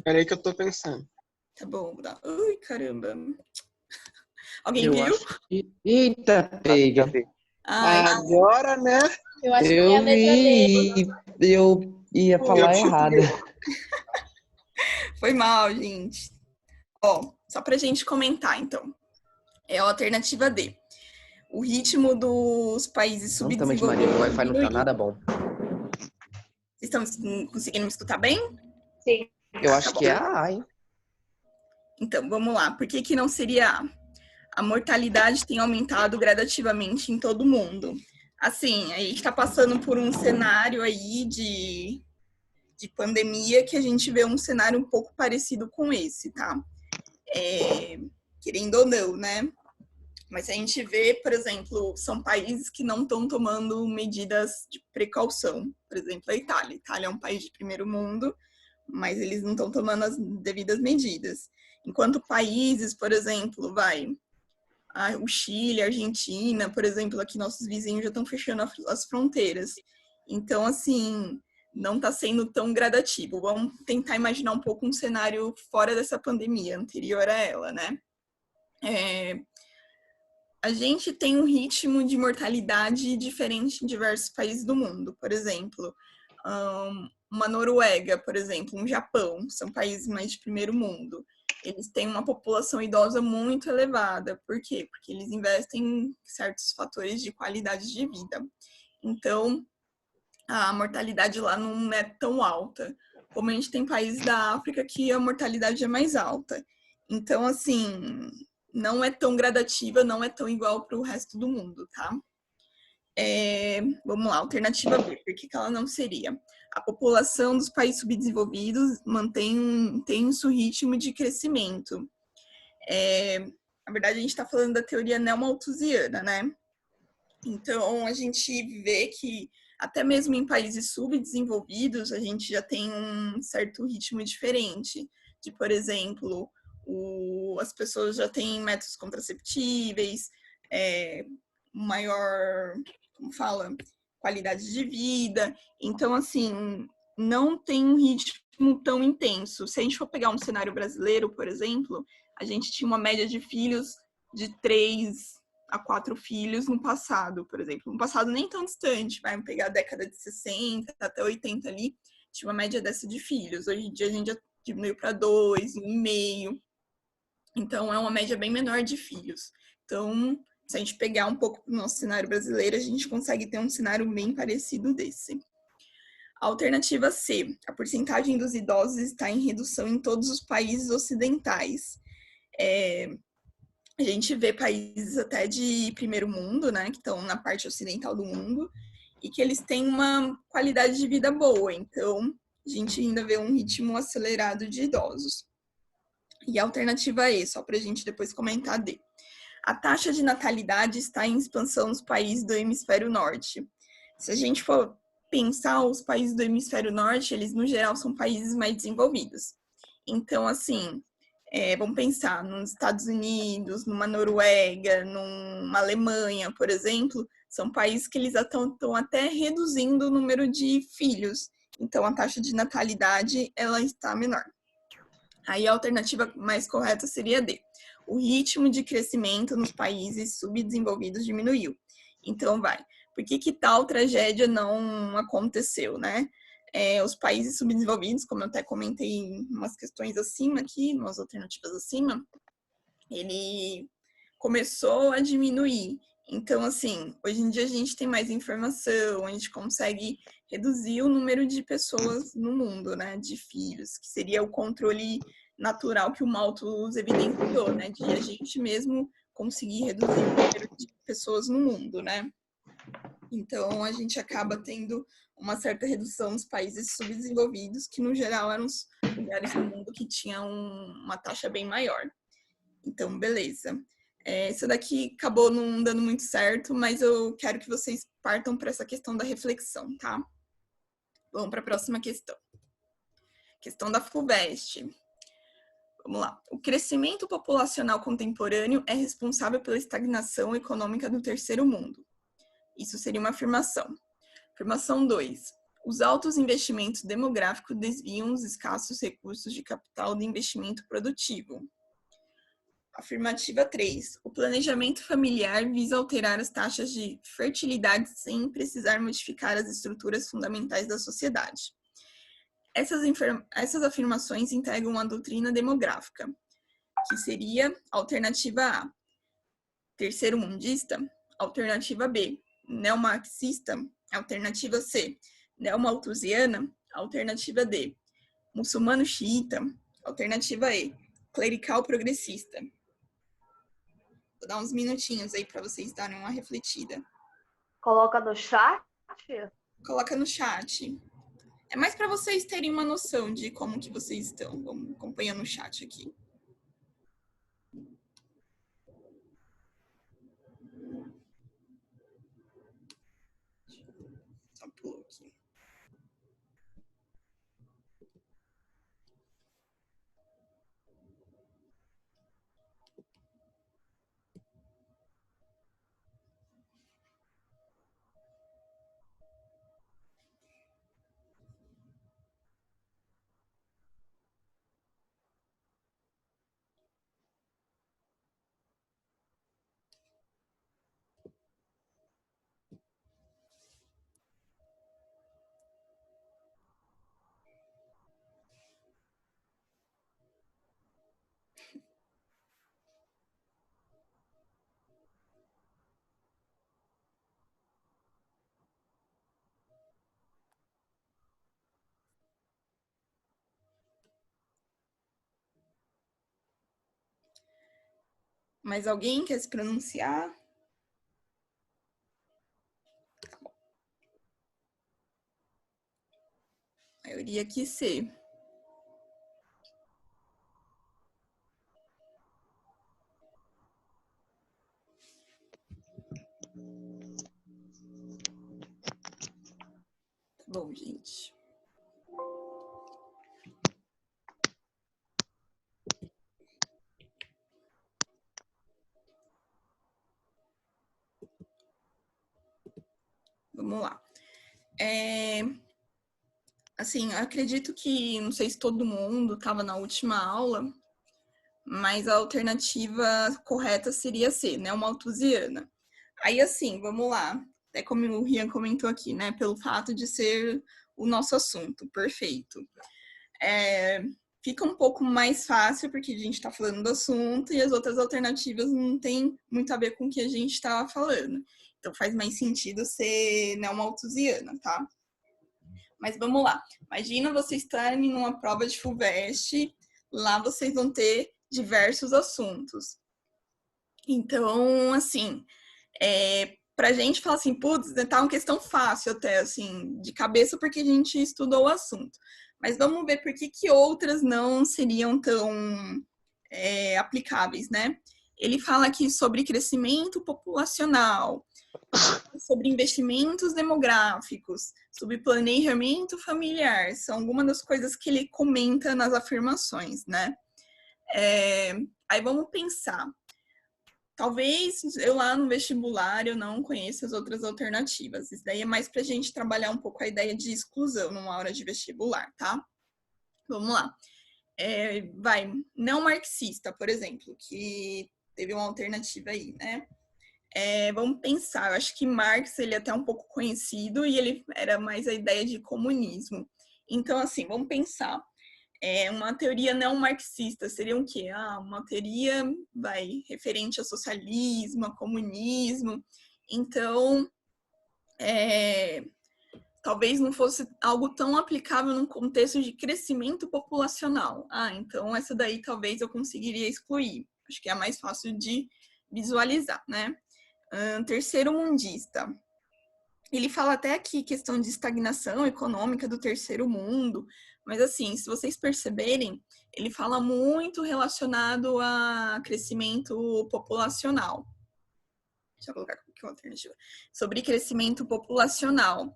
Peraí que eu tô pensando. Tá bom, vou dar. Ui, caramba. Alguém Eu viu? acho que... Eita, pega. Ai, Agora, né? Eu acho que é a Eu letra D. vi e eu ia falar errado. foi mal, gente. Ó, só pra gente comentar, então. É a alternativa D. O ritmo dos países Santamente Maria, meu subdesenvolvidos Wi-Fi não tá diminuiu. nada bom. Vocês estão conseguindo me escutar bem? Sim. Eu Tá acho bom. que é a A, hein? Então, vamos lá. Por que não seria A? A mortalidade tem aumentado gradativamente em todo o mundo. Assim, a gente está passando por um cenário aí de pandemia que a gente vê um cenário um pouco parecido com esse, tá? Querendo ou não, né? Mas a gente vê, por exemplo, são países que não estão tomando medidas de precaução. Por exemplo, a Itália. A Itália é um país de primeiro mundo, mas eles não estão tomando as devidas medidas. Enquanto países, por exemplo, o Chile, a Argentina, por exemplo, aqui nossos vizinhos já estão fechando as fronteiras. Então, assim, não está sendo tão gradativo. Vamos tentar imaginar um pouco um cenário fora dessa pandemia, anterior a ela, né? A gente tem um ritmo de mortalidade diferente em diversos países do mundo. Por exemplo, uma Noruega, por exemplo, um Japão, são países mais de primeiro mundo. Eles têm uma população idosa muito elevada. Por quê? Porque eles investem em certos fatores de qualidade de vida. Então, a mortalidade lá não é tão alta. Como a gente tem países da África que a mortalidade é mais alta. Então, assim, não é tão gradativa, não é tão igual para o resto do mundo, tá? Vamos lá, alternativa B, por que ela não seria? A população dos países subdesenvolvidos mantém um intenso ritmo de crescimento. Na verdade, a gente está falando da teoria neomalthusiana, né? Então, a gente vê que até mesmo em países subdesenvolvidos, a gente já tem um certo ritmo diferente. De, por exemplo, as pessoas já têm métodos contraceptíveis, maior, como fala, qualidade de vida. Então, assim, não tem um ritmo tão intenso. Se a gente for pegar um cenário brasileiro, por exemplo, a gente tinha uma média de filhos de 3 a 4 filhos no passado, por exemplo. No passado nem tão distante, vai pegar a década de 60 até 80 ali, tinha uma média dessa de filhos. Hoje em dia a gente já diminuiu para 2, 1,5. Então é uma média bem menor de filhos. Então, se a gente pegar um pouco do nosso cenário brasileiro, a gente consegue ter um cenário bem parecido desse. A alternativa C, a porcentagem dos idosos está em redução em todos os países ocidentais. A gente vê países até de primeiro mundo, né, que estão na parte ocidental do mundo, e que eles têm uma qualidade de vida boa. Então, a gente ainda vê um ritmo acelerado de idosos. E a alternativa E, só para a gente depois comentar D. A taxa de natalidade está em expansão nos países do hemisfério norte. Se a gente for pensar, os países do hemisfério norte, eles, no geral, são países mais desenvolvidos. Então, assim, vamos pensar nos Estados Unidos, numa Noruega, numa Alemanha, por exemplo, são países que eles estão até reduzindo o número de filhos. Então, a taxa de natalidade, ela está menor. Aí a alternativa mais correta seria D. O ritmo de crescimento nos países subdesenvolvidos diminuiu. Então, por que tal tragédia não aconteceu, né? Os países subdesenvolvidos, como eu até comentei em umas questões acima aqui, umas alternativas acima, ele começou a diminuir. Então, assim, hoje em dia a gente tem mais informação, a gente consegue reduzir o número de pessoas no mundo, né, de filhos, que seria o controle natural que o Malthus evidenciou, né, de a gente mesmo conseguir reduzir o número de pessoas no mundo, né. Então, a gente acaba tendo uma certa redução nos países subdesenvolvidos, que no geral eram os lugares do mundo que tinham uma taxa bem maior. Então, beleza. Isso daqui acabou não dando muito certo, mas eu quero que vocês partam para essa questão da reflexão, tá? Vamos para a próxima questão. Questão da FUVEST. Vamos lá. O crescimento populacional contemporâneo é responsável pela estagnação econômica do terceiro mundo. Isso seria uma afirmação. Afirmação 2. Os altos investimentos demográficos desviam os escassos recursos de capital do investimento produtivo. Afirmativa 3. O planejamento familiar visa alterar as taxas de fertilidade sem precisar modificar as estruturas fundamentais da sociedade. Essas afirmações integram a doutrina demográfica, que seria alternativa A, terceiro mundista, alternativa B, neomarxista, alternativa C, neomalthusiana, alternativa D, muçulmano xiita, alternativa E, clerical progressista. Vou dar uns minutinhos aí para vocês darem uma refletida. Coloca no chat? Coloca no chat. É mais para vocês terem uma noção de como que vocês estão. Vamos acompanhando o chat aqui. Só pulou aqui. Mais alguém quer se pronunciar? A maioria quis ser. Tá bom, gente. Vamos lá. Assim, eu acredito que, não sei se todo mundo estava na última aula, mas a alternativa correta seria C, né? Uma malthusiana. Aí, assim, vamos lá. Até como o Rian comentou aqui, né? Pelo fato de ser o nosso assunto, perfeito. Fica um pouco mais fácil, porque a gente está falando do assunto e as outras alternativas não tem muito a ver com o que a gente estava falando. Então, faz mais sentido ser, né, uma malthusiana, tá? Mas vamos lá. Imagina vocês estarem numa prova de FUVEST, lá vocês vão ter diversos assuntos. Então, assim, pra gente falar assim, putz, tá uma questão fácil até, assim, de cabeça, porque a gente estudou o assunto. Mas vamos ver por que outras não seriam tão aplicáveis, né? Ele fala aqui sobre crescimento populacional, sobre investimentos demográficos, sobre planejamento familiar. São algumas das coisas que ele comenta nas afirmações, né? Aí vamos pensar. Talvez eu lá no vestibular eu não conheça as outras alternativas. Isso daí é mais para a gente trabalhar um pouco a ideia de exclusão numa hora de vestibular, tá? Vamos lá. Não marxista, por exemplo, que teve uma alternativa aí, né? Vamos pensar, eu acho que Marx ele é até um pouco conhecido e ele era mais a ideia de comunismo. Então, assim, vamos pensar. Uma teoria não marxista seria o quê? Uma teoria referente ao socialismo, ao comunismo. Então, talvez não fosse algo tão aplicável num contexto de crescimento populacional. Então essa daí talvez eu conseguiria excluir. Acho que é a mais fácil de visualizar, né? Terceiro mundista. Ele fala até aqui questão de estagnação econômica do terceiro mundo, mas assim, se vocês perceberem, ele fala muito relacionado a crescimento populacional. Deixa eu colocar aqui uma alternativa. Sobre crescimento populacional.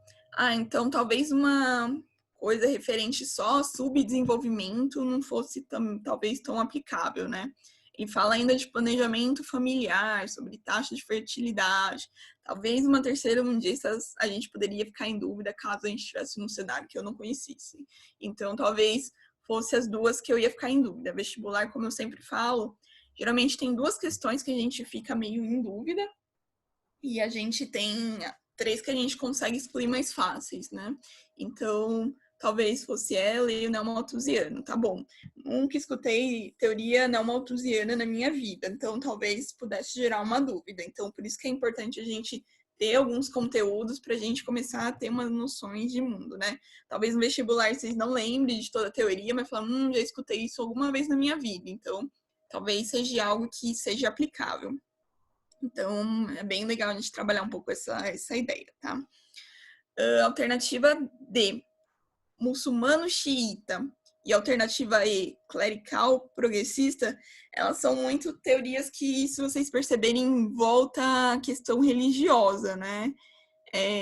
Então talvez uma coisa referente só ao subdesenvolvimento não fosse talvez tão aplicável, né? Ele fala ainda de planejamento familiar, sobre taxa de fertilidade. Talvez uma terceira, um dia a gente poderia ficar em dúvida caso a gente estivesse num cenário que eu não conhecesse. Então, talvez fosse as duas que eu ia ficar em dúvida. Vestibular, como eu sempre falo, geralmente tem duas questões que a gente fica meio em dúvida e a gente tem 3 que a gente consegue excluir mais fáceis, né? Então, talvez fosse ela e o neomalthusiano, tá bom. Nunca escutei teoria neomalthusiana na minha vida, então talvez pudesse gerar uma dúvida. Então, por isso que é importante a gente ter alguns conteúdos para a gente começar a ter umas noções de mundo, né? Talvez no vestibular vocês não lembrem de toda a teoria, mas falam, já escutei isso alguma vez na minha vida. Então, talvez seja algo que seja aplicável. Então, é bem legal a gente trabalhar um pouco essa ideia, tá? Alternativa D, muçulmano xiita, e alternativa E, clerical progressista, elas são muito teorias que, se vocês perceberem, volta à questão religiosa, né?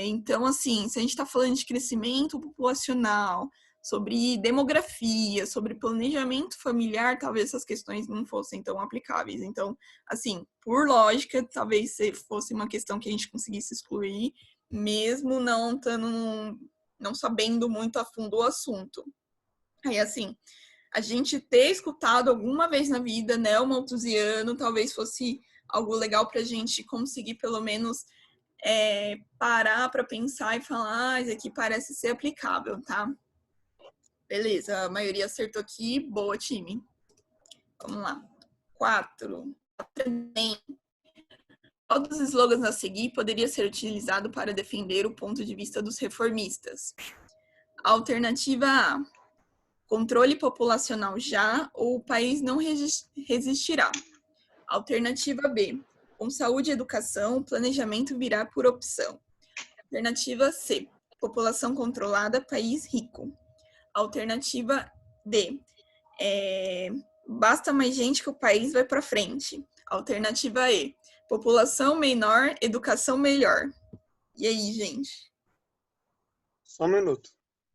Então, assim, se a gente está falando de crescimento populacional, sobre demografia, sobre planejamento familiar, talvez essas questões não fossem tão aplicáveis. Então, assim, por lógica, talvez fosse uma questão que a gente conseguisse excluir, mesmo não sabendo muito a fundo o assunto. Aí, assim, a gente ter escutado alguma vez na vida neomalthusiano talvez fosse algo legal para a gente conseguir, pelo menos, parar para pensar e falar, isso aqui parece ser aplicável, tá? Beleza, a maioria acertou aqui. Boa, time. Vamos lá. 4. Qual dos slogans a seguir poderia ser utilizado para defender o ponto de vista dos reformistas? Alternativa A. Controle populacional já ou o país não resistirá. Alternativa B. Com saúde e educação, o planejamento virá por opção. Alternativa C. População controlada, país rico. Alternativa D. Basta mais gente que o país vai para frente. Alternativa E. População menor, educação melhor. E aí, gente? Só um minuto.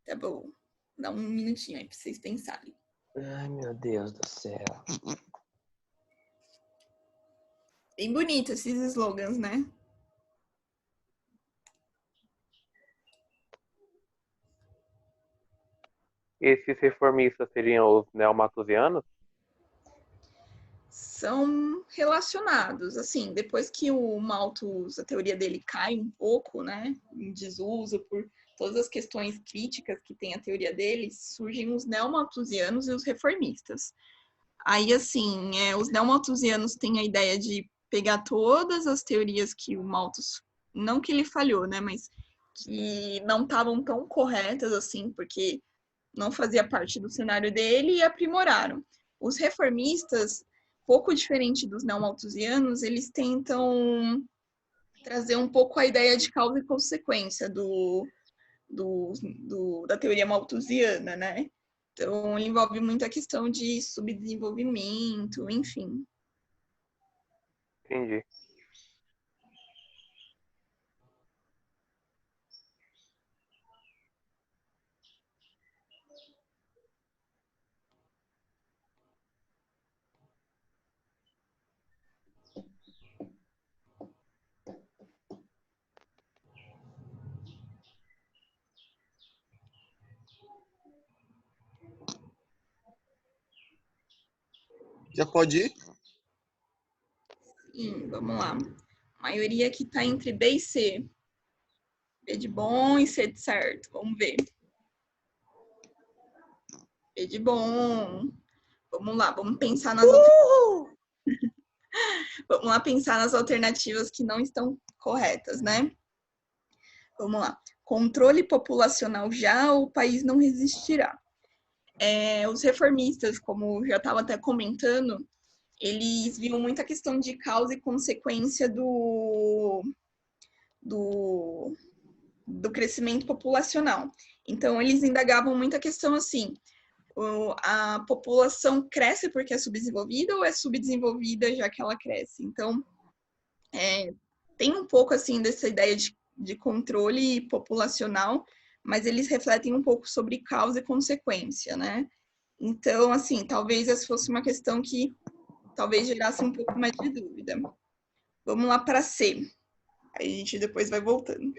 Tá bom. Dá um minutinho aí para vocês pensarem. Ai, meu Deus do céu. Bem bonito esses slogans, né? Esses reformistas seriam os neomalthusianos? São relacionados, assim, depois que o Malthus, a teoria dele cai um pouco, né, em desuso por todas as questões críticas que tem a teoria dele, surgem os neomalthusianos e os reformistas. Aí, assim, os neomalthusianos têm a ideia de pegar todas as teorias que o Malthus, não que ele falhou, né, mas que não estavam tão corretas, assim, porque não fazia parte do cenário dele, e aprimoraram. Os reformistas, pouco diferente dos neomalthusianos, eles tentam trazer um pouco a ideia de causa e consequência da teoria malthusiana, né? Então, ele envolve muito a questão de subdesenvolvimento, enfim. Entendi. Já pode ir? Sim, vamos lá. A maioria aqui está entre B e C. B de bom e C de certo. Vamos ver. B de bom. Vamos lá, vamos pensar nas Vamos lá pensar nas alternativas que não estão corretas, né? Vamos lá. Controle populacional já, o país não resistirá. Os reformistas, como já estava até comentando, eles viam muita questão de causa e consequência do crescimento populacional. Então, eles indagavam muita questão assim, a população cresce porque é subdesenvolvida ou é subdesenvolvida já que ela cresce? Então, tem um pouco assim dessa ideia de controle populacional, mas eles refletem um pouco sobre causa e consequência, né? Então, assim, talvez essa fosse uma questão que talvez gerasse um pouco mais de dúvida. Vamos lá para C. Aí a gente depois vai voltando.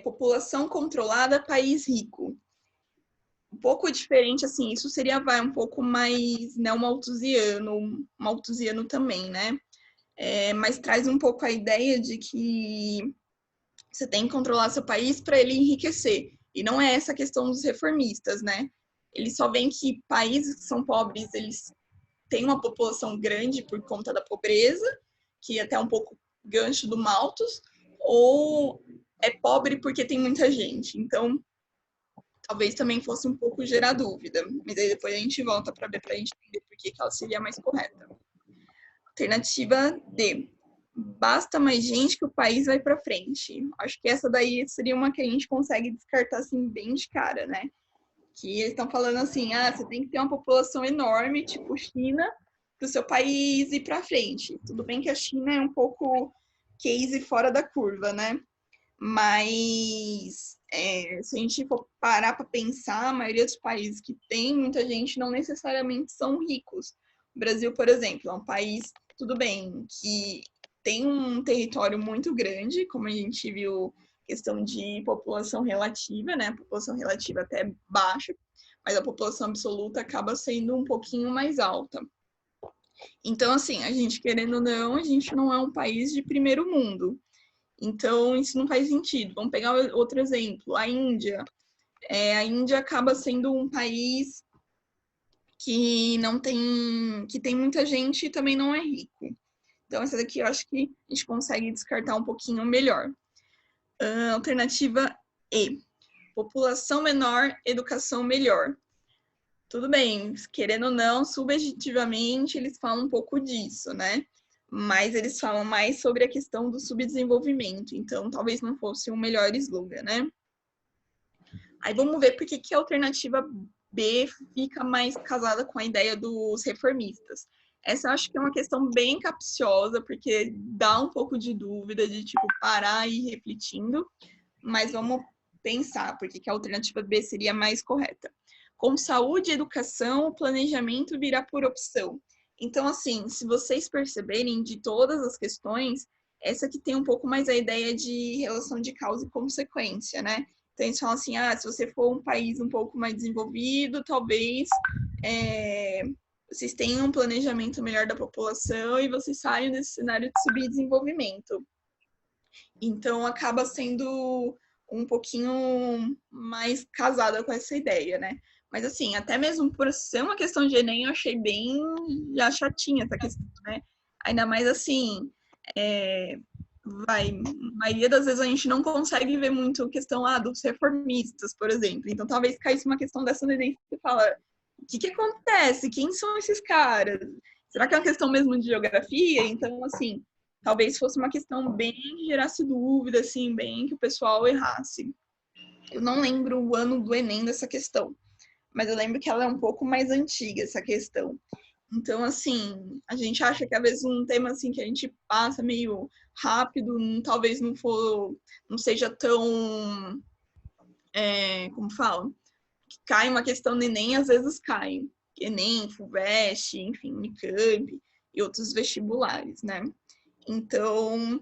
População controlada, país rico. Um pouco diferente, assim, isso seria, um pouco mais malthusiano também, né? Mas traz um pouco a ideia de que você tem que controlar seu país para ele enriquecer. E não é essa a questão dos reformistas, né? Eles só veem que países que são pobres, eles têm uma população grande por conta da pobreza, que é até um pouco gancho do Malthus, ou é pobre porque tem muita gente. Então, talvez também fosse um pouco gerar dúvida. Mas aí depois a gente volta para ver, para a gente entender por que ela seria mais correta. Alternativa D. Basta mais gente que o país vai para frente. Acho que essa daí seria uma que a gente consegue descartar assim bem de cara, né? Que eles estão falando assim, você tem que ter uma população enorme, tipo China, para o seu país ir para frente. Tudo bem que a China é um pouco case fora da curva, né? Mas se a gente for parar para pensar, a maioria dos países que tem muita gente não necessariamente são ricos. O Brasil, por exemplo, é um país, tudo bem, que tem um território muito grande, como a gente viu, questão de população relativa, né? A população relativa até é baixa, mas a população absoluta acaba sendo um pouquinho mais alta. Então, assim, a gente querendo ou não, a gente não é um país de primeiro mundo. Então, isso não faz sentido. Vamos pegar outro exemplo, a Índia. A Índia acaba sendo um país que tem muita gente e também não é rico. Então, essa daqui eu acho que a gente consegue descartar um pouquinho melhor. Alternativa E. População menor, educação melhor. Tudo bem, querendo ou não, subjetivamente, eles falam um pouco disso, né? Mas eles falam mais sobre a questão do subdesenvolvimento, então talvez não fosse o melhor slogan, né? Aí vamos ver por que a alternativa B fica mais casada com a ideia dos reformistas. Essa eu acho que é uma questão bem capciosa, porque dá um pouco de dúvida de, tipo, parar e ir refletindo, mas vamos pensar por que a alternativa B seria mais correta. Com saúde e educação, o planejamento virá por opção. Então, assim, se vocês perceberem de todas as questões, essa aqui tem um pouco mais a ideia de relação de causa e consequência, né? Então, eles falam assim, se você for um país um pouco mais desenvolvido, talvez vocês tenham um planejamento melhor da população e vocês saiam desse cenário de subdesenvolvimento. Então, acaba sendo um pouquinho mais casada com essa ideia, né? Mas, assim, até mesmo por ser uma questão de Enem, eu achei bem já chatinha essa questão, né? Ainda mais, assim, a maioria das vezes a gente não consegue ver muito a questão dos reformistas, por exemplo. Então, talvez caísse uma questão dessa no Enem, você fala, o que acontece? Quem são esses caras? Será que é uma questão mesmo de geografia? Então, assim, talvez fosse uma questão bem que gerasse dúvida, assim, bem que o pessoal errasse. Eu não lembro o ano do Enem dessa questão, mas eu lembro que ela é um pouco mais antiga, essa questão. Então, assim, a gente acha que às vezes um tema assim que a gente passa meio rápido, talvez não seja tão, como falam, que cai uma questão no Enem, às vezes cai. Enem, FUVEST, enfim, Unicamp e outros vestibulares, né? Então,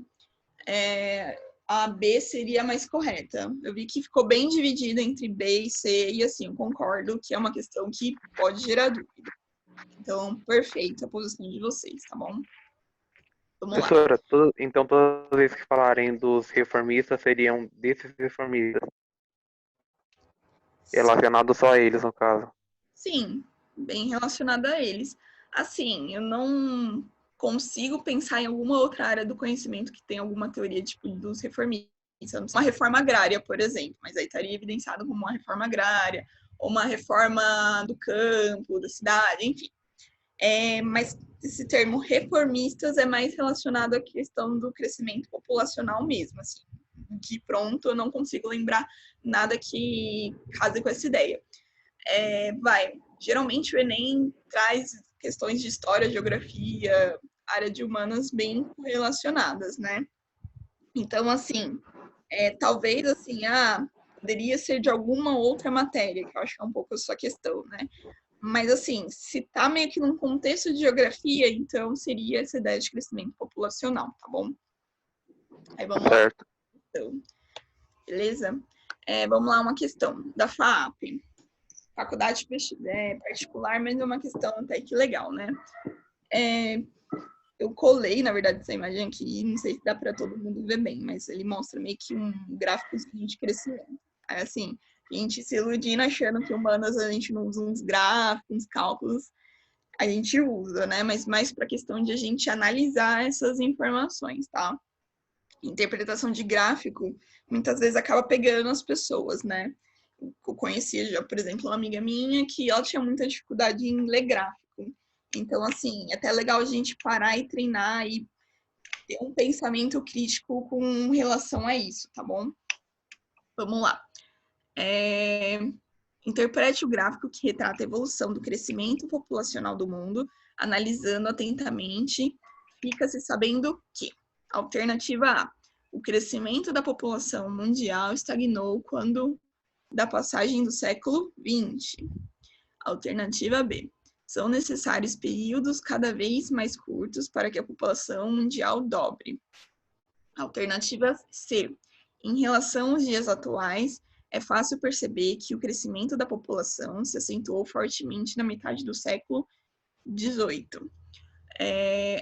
a B seria a mais correta. Eu vi que ficou bem dividida entre B e C, e assim, eu concordo que é uma questão que pode gerar dúvida. Então, perfeito a posição de vocês, tá bom? Vamos lá. Professora, então todas as vezes que falarem dos reformistas seriam desses reformistas, relacionados só a eles, no caso. Sim, bem relacionada a eles. Assim, eu não consigo pensar em alguma outra área do conhecimento que tenha alguma teoria tipo dos reformistas. Uma reforma agrária, por exemplo, mas aí estaria evidenciado como uma reforma agrária, ou uma reforma do campo, da cidade, enfim. Mas esse termo reformistas é mais relacionado à questão do crescimento populacional mesmo. Assim. De pronto, eu não consigo lembrar nada que case com essa ideia. Geralmente o Enem traz questões de história, geografia, área de humanas bem relacionadas, né? Então, assim, talvez, assim, poderia ser de alguma outra matéria, que eu acho que é um pouco a sua questão, né? Mas, assim, se tá meio que num contexto de geografia, então seria essa ideia de crescimento populacional, tá bom? Aí vamos lá. Certo. Então, beleza? Vamos lá, uma questão da FAAP. Faculdade particular, mas é uma questão até que legal, né? Eu colei, na verdade, essa imagem aqui, não sei se dá para todo mundo ver bem, mas ele mostra meio que um gráfico de crescimento. Aí, assim, a gente se iludindo achando que humanas a gente não usa uns gráficos, uns cálculos, a gente usa, né? Mas mais para a questão de a gente analisar essas informações, tá? Interpretação de gráfico, muitas vezes acaba pegando as pessoas, né? Eu conhecia já, por exemplo, uma amiga minha que ela tinha muita dificuldade em ler gráfico. Então, assim, é até legal a gente parar e treinar e ter um pensamento crítico com relação a isso, tá bom? Vamos lá. Interprete o gráfico que retrata a evolução do crescimento populacional do mundo, analisando atentamente, fica-se sabendo que, alternativa A, o crescimento da população mundial estagnou quando da passagem do século XX. Alternativa B, são necessários períodos cada vez mais curtos para que a população mundial dobre. Alternativa C, em relação aos dias atuais, é fácil perceber que o crescimento da população se acentuou fortemente na metade do século XVIII.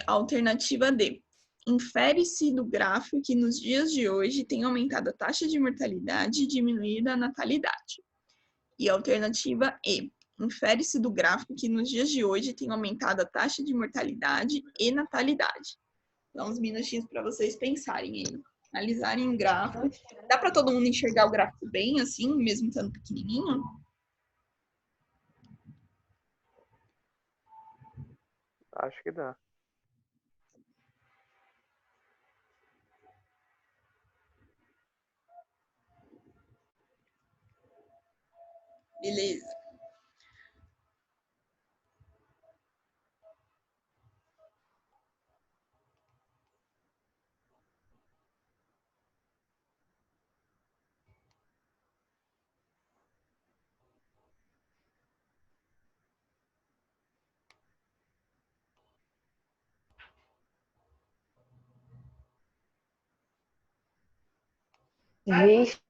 Alternativa D. Infere-se do gráfico que nos dias de hoje tem aumentado a taxa de mortalidade e diminuído a natalidade. E alternativa E. Infere-se do gráfico que nos dias de hoje tem aumentado a taxa de mortalidade e natalidade. Dá uns minutinhos para vocês pensarem aí, analisarem o gráfico. Dá para todo mundo enxergar o gráfico bem, assim, mesmo estando pequenininho? Acho que dá. Beleza. Vixe.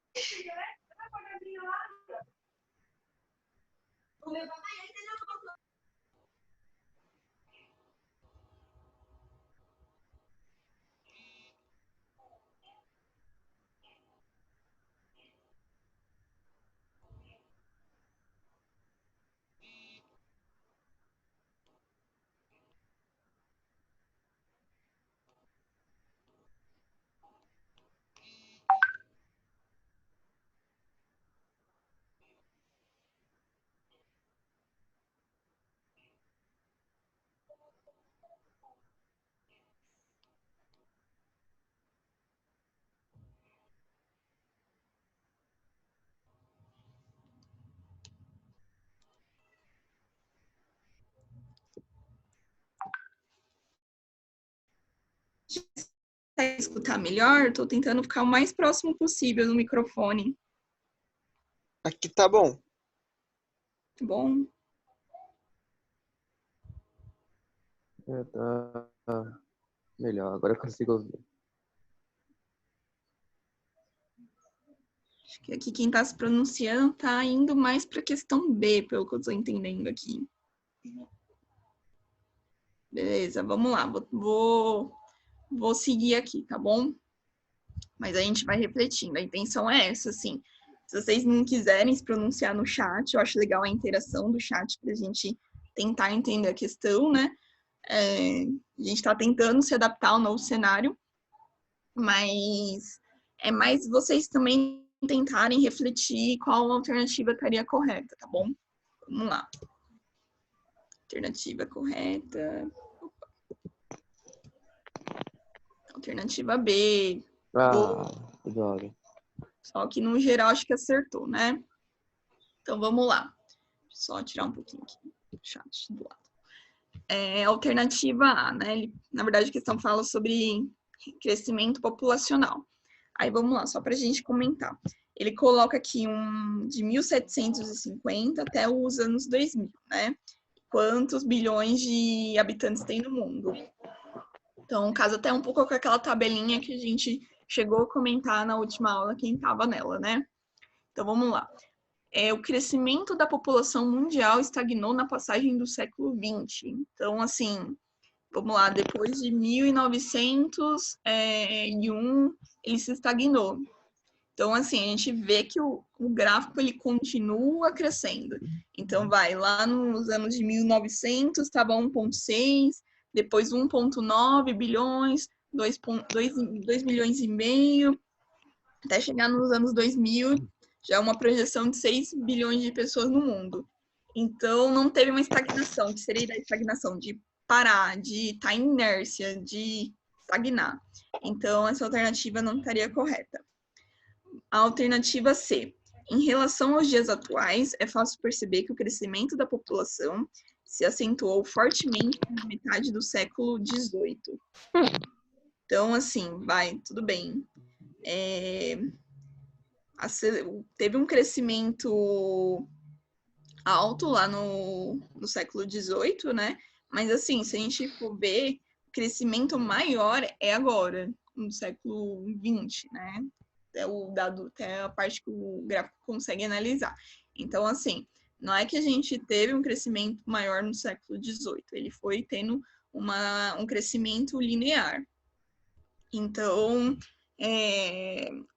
Para escutar melhor, estou tentando ficar o mais próximo possível do microfone, Aqui tá bom. tá bom? Tá melhor, agora eu consigo ouvir. Acho que aqui quem está se pronunciando está indo mais para a questão B, pelo que eu estou entendendo aqui. Beleza, vamos lá. Vou seguir aqui, tá bom? Mas a gente vai refletindo. A intenção é essa, assim. Se vocês não quiserem se pronunciar no chat, eu acho legal a interação do chat para a gente tentar entender a questão, né? A gente está tentando se adaptar ao novo cenário, mas é mais vocês também tentarem refletir qual alternativa estaria correta, tá bom? Vamos lá. Alternativa correta. Alternativa B. Que droga. Só que no geral acho que acertou, né? Então vamos lá. Só tirar um pouquinho aqui do chat do lado. Alternativa A, né? Na verdade a questão fala sobre crescimento populacional. Aí vamos lá, só para a gente comentar. ele coloca aqui de 1750 até os anos 2000, né? Quantos bilhões de habitantes tem no mundo. Então, casa até um pouco com aquela tabelinha que a gente chegou a comentar na última aula, quem estava nela, né? Então, vamos lá. O crescimento da população mundial estagnou na passagem do século XX. Então, assim, vamos lá, depois de 1901, ele se estagnou. Então, assim, a gente vê que o gráfico, ele continua crescendo. Então, vai, lá nos anos de 1900, estava 1,6, depois 1,9 bilhões, 2 bilhões e meio, até chegar nos anos 2000, já uma projeção de 6 bilhões de pessoas no mundo. Então, não teve uma estagnação, que seria a estagnação de parar, de estar em inércia, de estagnar. Então, essa alternativa não estaria correta. A alternativa C. Em relação aos dias atuais, é fácil perceber que o crescimento da população se acentuou fortemente na metade do século XVIII. Então, assim, tudo bem. Teve um crescimento alto lá no século XVIII, né? Mas, assim, se a gente for ver, o crescimento maior é agora, no século XX, né? Até a parte que o gráfico consegue analisar. Então, assim, não é que a gente teve um crescimento maior no século XVIII, ele foi tendo um crescimento linear. Então,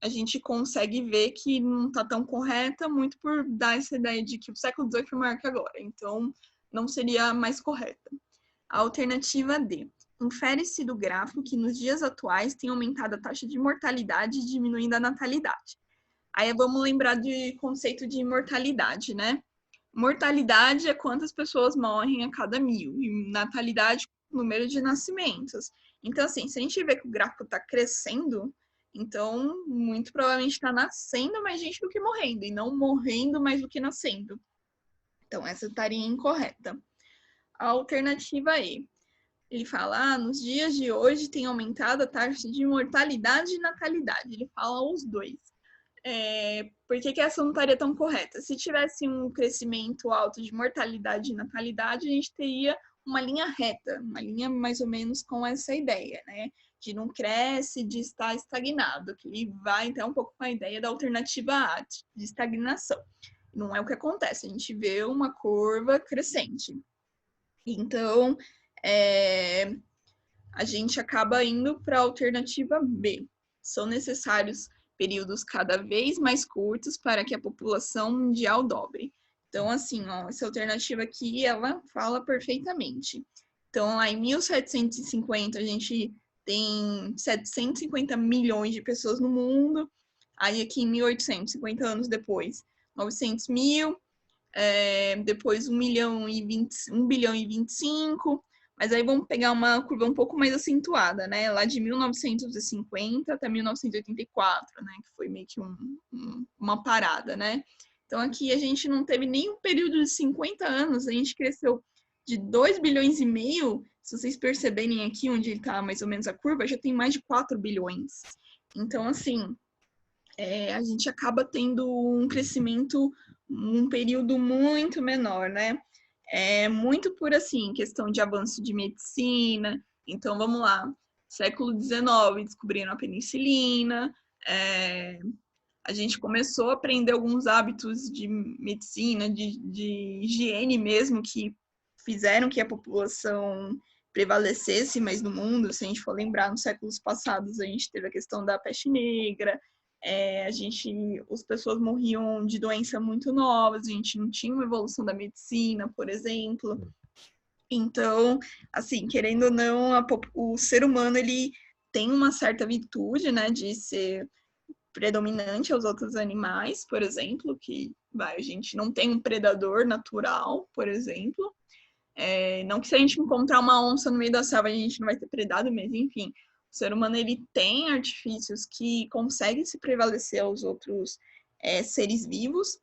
a gente consegue ver que não está tão correta, muito por dar essa ideia de que o século XVIII foi maior que agora. Então, não seria mais correta. A alternativa D. Infere-se do gráfico que nos dias atuais tem aumentado a taxa de mortalidade e diminuindo a natalidade. Aí vamos lembrar do conceito de mortalidade, né? Mortalidade é quantas pessoas morrem a cada 1000, e natalidade, número de nascimentos. Então, assim, se a gente vê que o gráfico está crescendo, então, muito provavelmente está nascendo mais gente do que morrendo, e não morrendo mais do que nascendo. Então, essa estaria incorreta. A alternativa E. Ele fala, nos dias de hoje tem aumentado a taxa de mortalidade e natalidade. Ele fala os dois. Por que essa não estaria tão correta? Se tivesse um crescimento alto de mortalidade e natalidade, a gente teria uma linha reta, uma linha mais ou menos com essa ideia, né? De não cresce, de estar estagnado, que vai até um pouco com a ideia da alternativa A, de estagnação. Não é o que acontece, a gente vê uma curva crescente. Então, a gente acaba indo para a alternativa B. São necessários períodos cada vez mais curtos para que a população mundial dobre. Então, assim, essa alternativa aqui, ela fala perfeitamente. Então, lá em 1750, a gente tem 750 milhões de pessoas no mundo. Aí, aqui em 1800, 50 anos depois, 900 mil. Depois 1 bilhão e 25, mas aí vamos pegar uma curva um pouco mais acentuada, né? Lá de 1950 até 1984, né? Que foi meio que uma parada, né? Então aqui a gente não teve nem um período de 50 anos, a gente cresceu de 2 bilhões e meio, se vocês perceberem aqui onde está mais ou menos a curva, já tem mais de 4 bilhões. Então, assim, a gente acaba tendo um crescimento um período muito menor, né? Muito por, assim, questão de avanço de medicina. Então, vamos lá. Século XIX, descobriram a penicilina. A gente começou a aprender alguns hábitos de medicina, de higiene mesmo, que fizeram que a população prevalecesse mais no mundo. Se a gente for lembrar, nos séculos passados, a gente teve a questão da peste negra, as pessoas morriam de doença muito novas, a gente não tinha uma evolução da medicina, por exemplo. Então, assim, querendo ou não, o ser humano, ele tem uma certa virtude, né, de ser predominante aos outros animais, por exemplo, que a gente não tem um predador natural, por exemplo. Não que se a gente encontrar uma onça no meio da selva, a gente não vai ser predado, mas enfim, o ser humano, ele tem artifícios que conseguem se prevalecer aos outros seres vivos,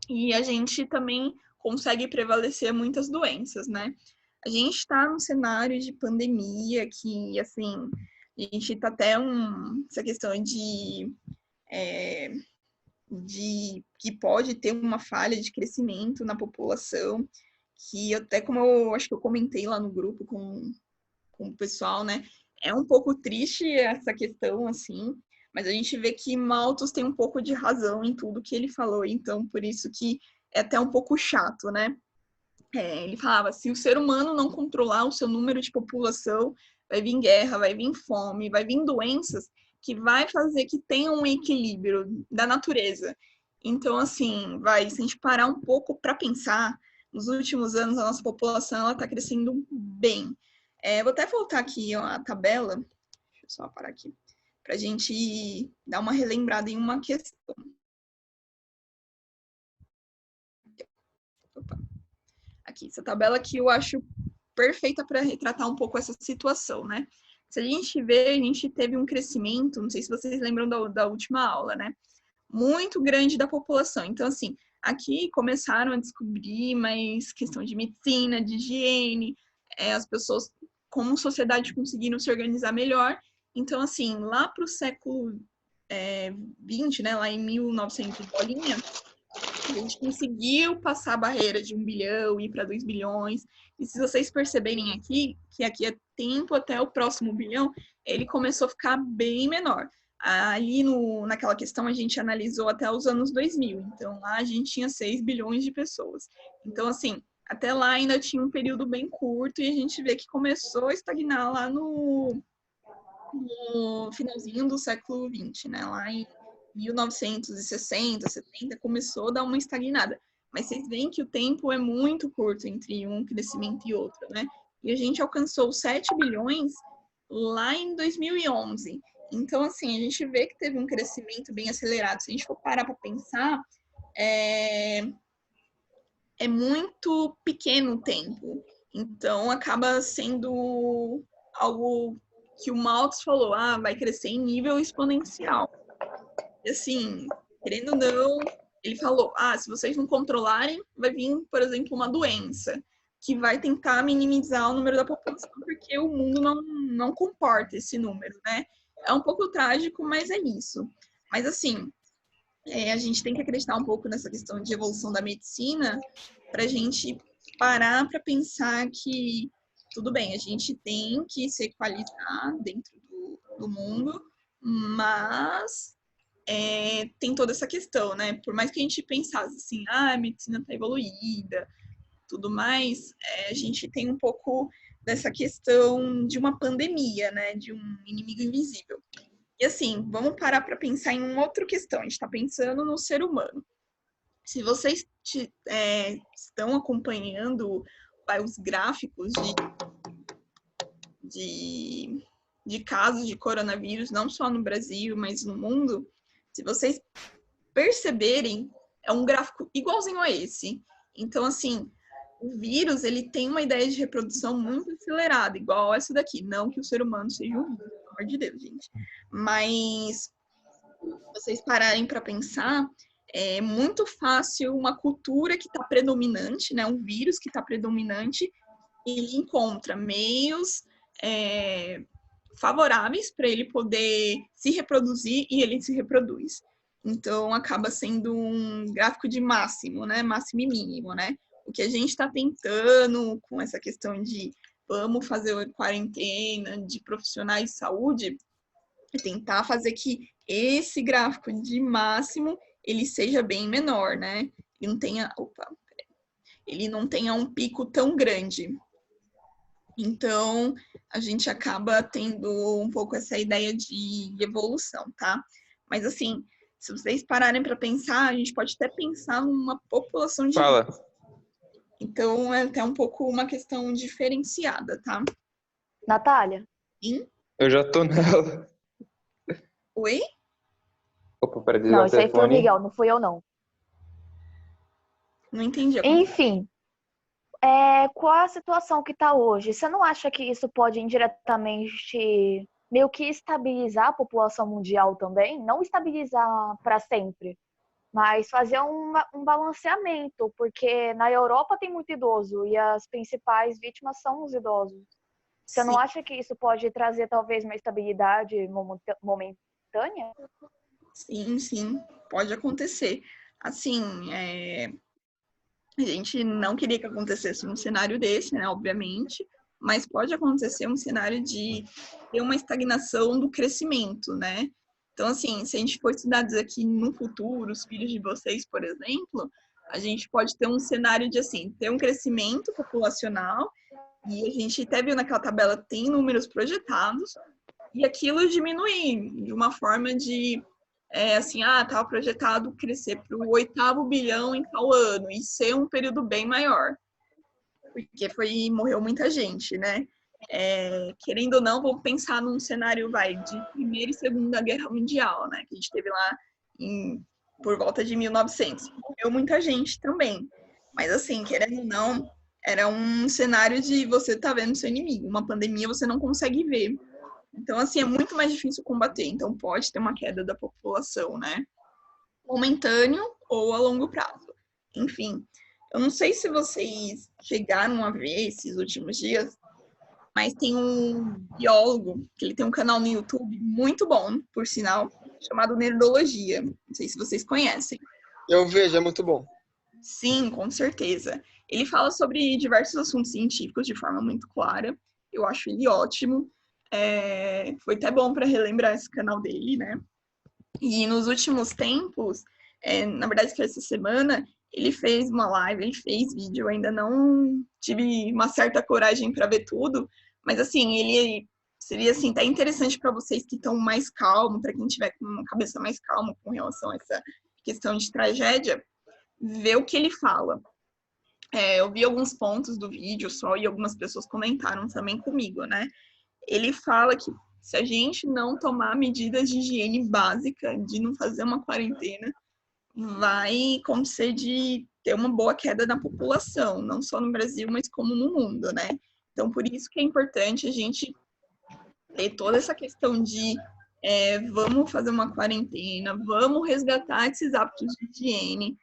e a gente também consegue prevalecer muitas doenças, né? A gente está num cenário de pandemia que, assim, a gente está até essa questão de de que pode ter uma falha de crescimento na população, que até como eu acho que eu comentei lá no grupo com o pessoal, né? É um pouco triste essa questão, assim, mas a gente vê que Malthus tem um pouco de razão em tudo que ele falou, então por isso que é até um pouco chato, né? Ele falava, se o ser humano não controlar o seu número de população, vai vir guerra, vai vir fome, vai vir doenças que vai fazer que tenha um equilíbrio da natureza. Então, assim, se a gente parar um pouco para pensar, nos últimos anos a nossa população está crescendo bem. Vou até voltar aqui a tabela, deixa eu só parar aqui, para a gente dar uma relembrada em uma questão. Opa. Aqui, essa tabela aqui eu acho perfeita para retratar um pouco essa situação, né? Se a gente vê, a gente teve um crescimento, não sei se vocês lembram da última aula, né? Muito grande da população. Então, assim, aqui começaram a descobrir mais questão de medicina, de higiene, as pessoas, como sociedade, conseguiram se organizar melhor. Então, assim, lá para o século XX, né, lá em 1900 bolinha, a gente conseguiu passar a barreira de 1 bilhão, ir para 2 bilhões. E se vocês perceberem aqui, que aqui é tempo até o próximo bilhão, ele começou a ficar bem menor. Ali naquela questão a gente analisou até os anos 2000. Então lá a gente tinha 6 bilhões de pessoas. Então, assim, até lá ainda tinha um período bem curto e a gente vê que começou a estagnar lá no finalzinho do século XX, né? Lá em 1960, 70, começou a dar uma estagnada. Mas vocês veem que o tempo é muito curto entre um crescimento e outro, né? E a gente alcançou 7 bilhões lá em 2011. Então, assim, a gente vê que teve um crescimento bem acelerado. Se a gente for parar para pensar, é muito pequeno o tempo. Então, acaba sendo algo que o Malthus falou, vai crescer em nível exponencial. E assim, querendo ou não, ele falou, se vocês não controlarem, vai vir, por exemplo, uma doença que vai tentar minimizar o número da população, porque o mundo não comporta esse número, né? É um pouco trágico, mas é isso. Mas assim, a gente tem que acreditar um pouco nessa questão de evolução da medicina para a gente parar para pensar que, tudo bem, a gente tem que se equalizar dentro do mundo, mas tem toda essa questão, né? Por mais que a gente pensasse assim, a medicina está evoluída, tudo mais, a gente tem um pouco dessa questão de uma pandemia, né? De um inimigo invisível. E assim, vamos parar para pensar em uma outra questão. A gente está pensando no ser humano. Se vocês estão acompanhando os gráficos de casos de coronavírus, não só no Brasil, mas no mundo, se vocês perceberem, é um gráfico igualzinho a esse. Então, assim, o vírus, ele tem uma ideia de reprodução muito acelerada, igual essa daqui. Não que o ser humano seja um vírus, pelo amor de Deus, gente. Mas, se vocês pararem para pensar, é muito fácil uma cultura que está predominante, né, um vírus que está predominante, ele encontra meios favoráveis para ele poder se reproduzir e ele se reproduz. Então, acaba sendo um gráfico de máximo, né? Máximo e mínimo, né? O que a gente está tentando com essa questão de vamos fazer quarentena de profissionais de saúde é tentar fazer que esse gráfico de máximo ele seja bem menor, né? Ele não tenha, ele não tenha um pico tão grande. Então, a gente acaba tendo um pouco essa ideia de evolução, tá? Mas, assim, se vocês pararem para pensar, a gente pode até pensar numa população de... Fala. Então, é até um pouco uma questão diferenciada, tá? Natália? Sim? Eu já tô nela. Oi? Opa, para Não, desligar o isso aí foi o telefone. Miguel, não fui eu, não. Não entendi. Enfim, qual a situação que está hoje? Você não acha que isso pode indiretamente meio que estabilizar a população mundial também? Não estabilizar para sempre, mas fazer um balanceamento, porque na Europa tem muito idoso e as principais vítimas são os idosos. Você não acha que isso pode trazer talvez uma estabilidade momentânea? Sim, sim, pode acontecer. Assim, a gente não queria que acontecesse um cenário desse, né, obviamente, mas pode acontecer um cenário de ter uma estagnação do crescimento, né? Então, assim, se a gente for estudar aqui no futuro, os filhos de vocês, por exemplo, a gente pode ter um cenário de, assim, ter um crescimento populacional, e a gente até viu naquela tabela, tem números projetados, e aquilo diminuir de uma forma de assim, estava projetado crescer para o 8º bilhão em tal ano e ser um período bem maior, porque morreu muita gente, né? Querendo ou não, vamos pensar num cenário, de Primeira e Segunda Guerra Mundial, né? Que a gente teve lá por volta de 1900. Morreu muita gente também. Mas, assim, querendo ou não, era um cenário de você tá vendo seu inimigo. Uma pandemia você não consegue ver. Então, assim, é muito mais difícil combater. Então, pode ter uma queda da população, né? Momentâneo ou a longo prazo. Enfim, eu não sei se vocês chegaram a ver esses últimos dias, mas tem um biólogo, que ele tem um canal no YouTube muito bom, por sinal, chamado Nerdologia. Não sei se vocês conhecem. Eu vejo, é muito bom. Sim, com certeza. Ele fala sobre diversos assuntos científicos de forma muito clara. Eu acho ele ótimo. Foi até bom para relembrar esse canal dele, né? E nos últimos tempos, na verdade foi essa semana, ele fez uma live, ele fez vídeo, eu ainda não tive uma certa coragem para ver tudo, mas assim, ele seria assim, até interessante para vocês que estão mais calmos, para quem tiver com uma cabeça mais calma com relação a essa questão de tragédia, ver o que ele fala. Eu vi alguns pontos do vídeo só e algumas pessoas comentaram também comigo, né? Ele fala que se a gente não tomar medidas de higiene básica, de não fazer uma quarentena, vai acontecer de ter uma boa queda na população, não só no Brasil, mas como no mundo, né? Então, por isso que é importante a gente ter toda essa questão de vamos fazer uma quarentena, vamos resgatar esses hábitos de higiene.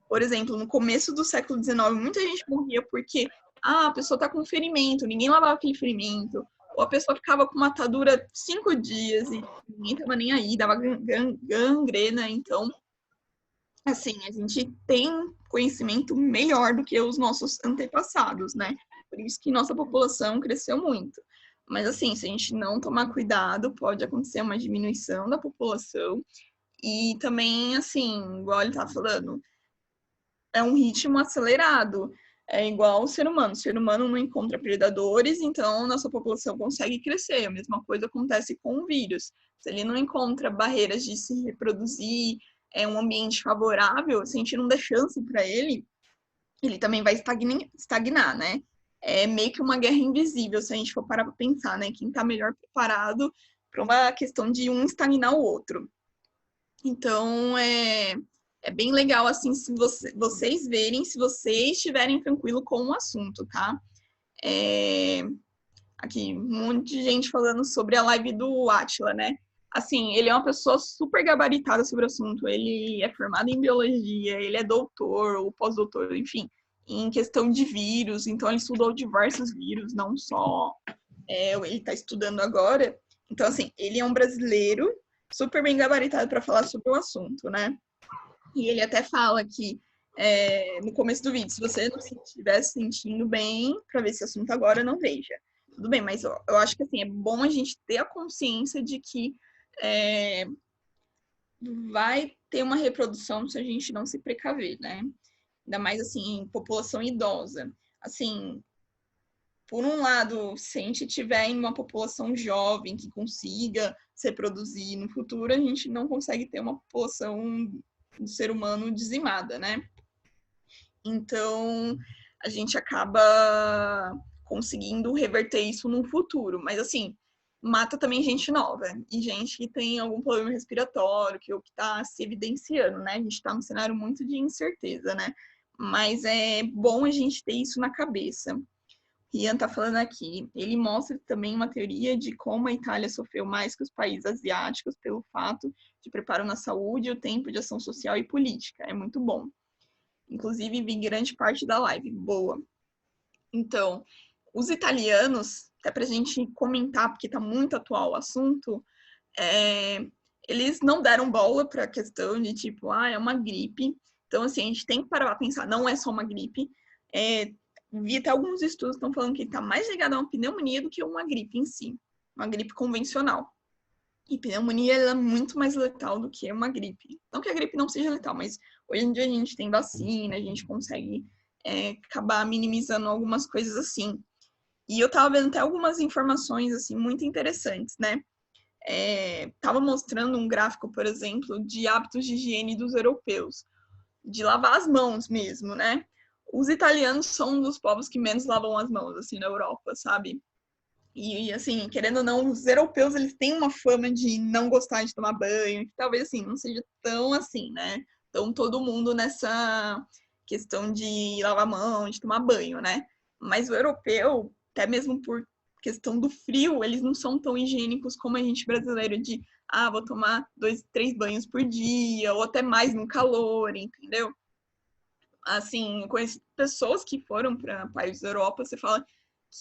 Por exemplo, no começo do século XIX, muita gente morria porque a pessoa está com ferimento, ninguém lavava aquele ferimento, ou a pessoa ficava com uma atadura 5 dias e ninguém estava nem aí, dava gangrena. Então, assim, a gente tem conhecimento melhor do que os nossos antepassados, né? Por isso que nossa população cresceu muito. Mas, assim, se a gente não tomar cuidado, pode acontecer uma diminuição da população. E também, assim, igual ele tá falando, é um ritmo acelerado. É igual o ser humano. O ser humano não encontra predadores, então nossa população consegue crescer. A mesma coisa acontece com o vírus. Se ele não encontra barreiras de se reproduzir, um ambiente favorável, se a gente não der chance para ele, ele também vai estagnar, né? É meio que uma guerra invisível, se a gente for parar para pensar, né? Quem está melhor preparado para uma questão de um estagnar o outro. Então, é bem legal, assim, se vocês verem, se vocês estiverem tranquilo com o assunto, tá? Aqui, um monte de gente falando sobre a live do Átila, né? Assim, ele é uma pessoa super gabaritada sobre o assunto, ele é formado em biologia, ele é doutor ou pós-doutor, enfim, em questão de vírus, então ele estudou diversos vírus, não só ele está estudando agora. Então, assim, ele é um brasileiro super bem gabaritado para falar sobre o assunto, né? E ele até fala que no começo do vídeo, se você não estiver se sentindo bem para ver esse assunto agora, não veja. Tudo bem, mas eu acho que assim, é bom a gente ter a consciência de que vai ter uma reprodução se a gente não se precaver, né? Ainda mais assim, em população idosa. Assim, por um lado, se a gente tiver em uma população jovem que consiga se reproduzir no futuro, a gente não consegue ter uma população do ser humano dizimada, né? Então, a gente acaba conseguindo reverter isso no futuro. Mas, assim, mata também gente nova e gente que tem algum problema respiratório, que está se evidenciando, né? A gente está num cenário muito de incerteza, né? Mas é bom a gente ter isso na cabeça. Rian está falando aqui, ele mostra também uma teoria de como a Itália sofreu mais que os países asiáticos pelo fato de preparo na saúde e o tempo de ação social e política. É muito bom. Inclusive, vi grande parte da live. Boa. Então, os italianos, até para a gente comentar, porque está muito atual o assunto, eles não deram bola para a questão de, tipo, é uma gripe. Então, assim, a gente tem que parar para pensar, não é só uma gripe. Vi até alguns estudos que estão falando que está mais ligado a uma pneumonia do que uma gripe em si, uma gripe convencional. E pneumonia ela é muito mais letal do que uma gripe. Não que a gripe não seja letal, mas hoje em dia a gente tem vacina, a gente consegue acabar minimizando algumas coisas assim. E eu tava vendo até algumas informações assim muito interessantes, né? Tava mostrando um gráfico, por exemplo, de hábitos de higiene dos europeus, de lavar as mãos mesmo, né? Os italianos são um dos povos que menos lavam as mãos, assim, na Europa, sabe? E, assim, querendo ou não, os europeus, eles têm uma fama de não gostar de tomar banho, que talvez, assim, não seja tão assim, né? Então, todo mundo nessa questão de lavar a mão, de tomar banho, né? Mas o europeu, até mesmo por questão do frio, eles não são tão higiênicos como a gente brasileiro de, vou tomar 2, 3 banhos por dia, ou até mais no calor, entendeu? Assim, eu conheço pessoas que foram para países da Europa, você fala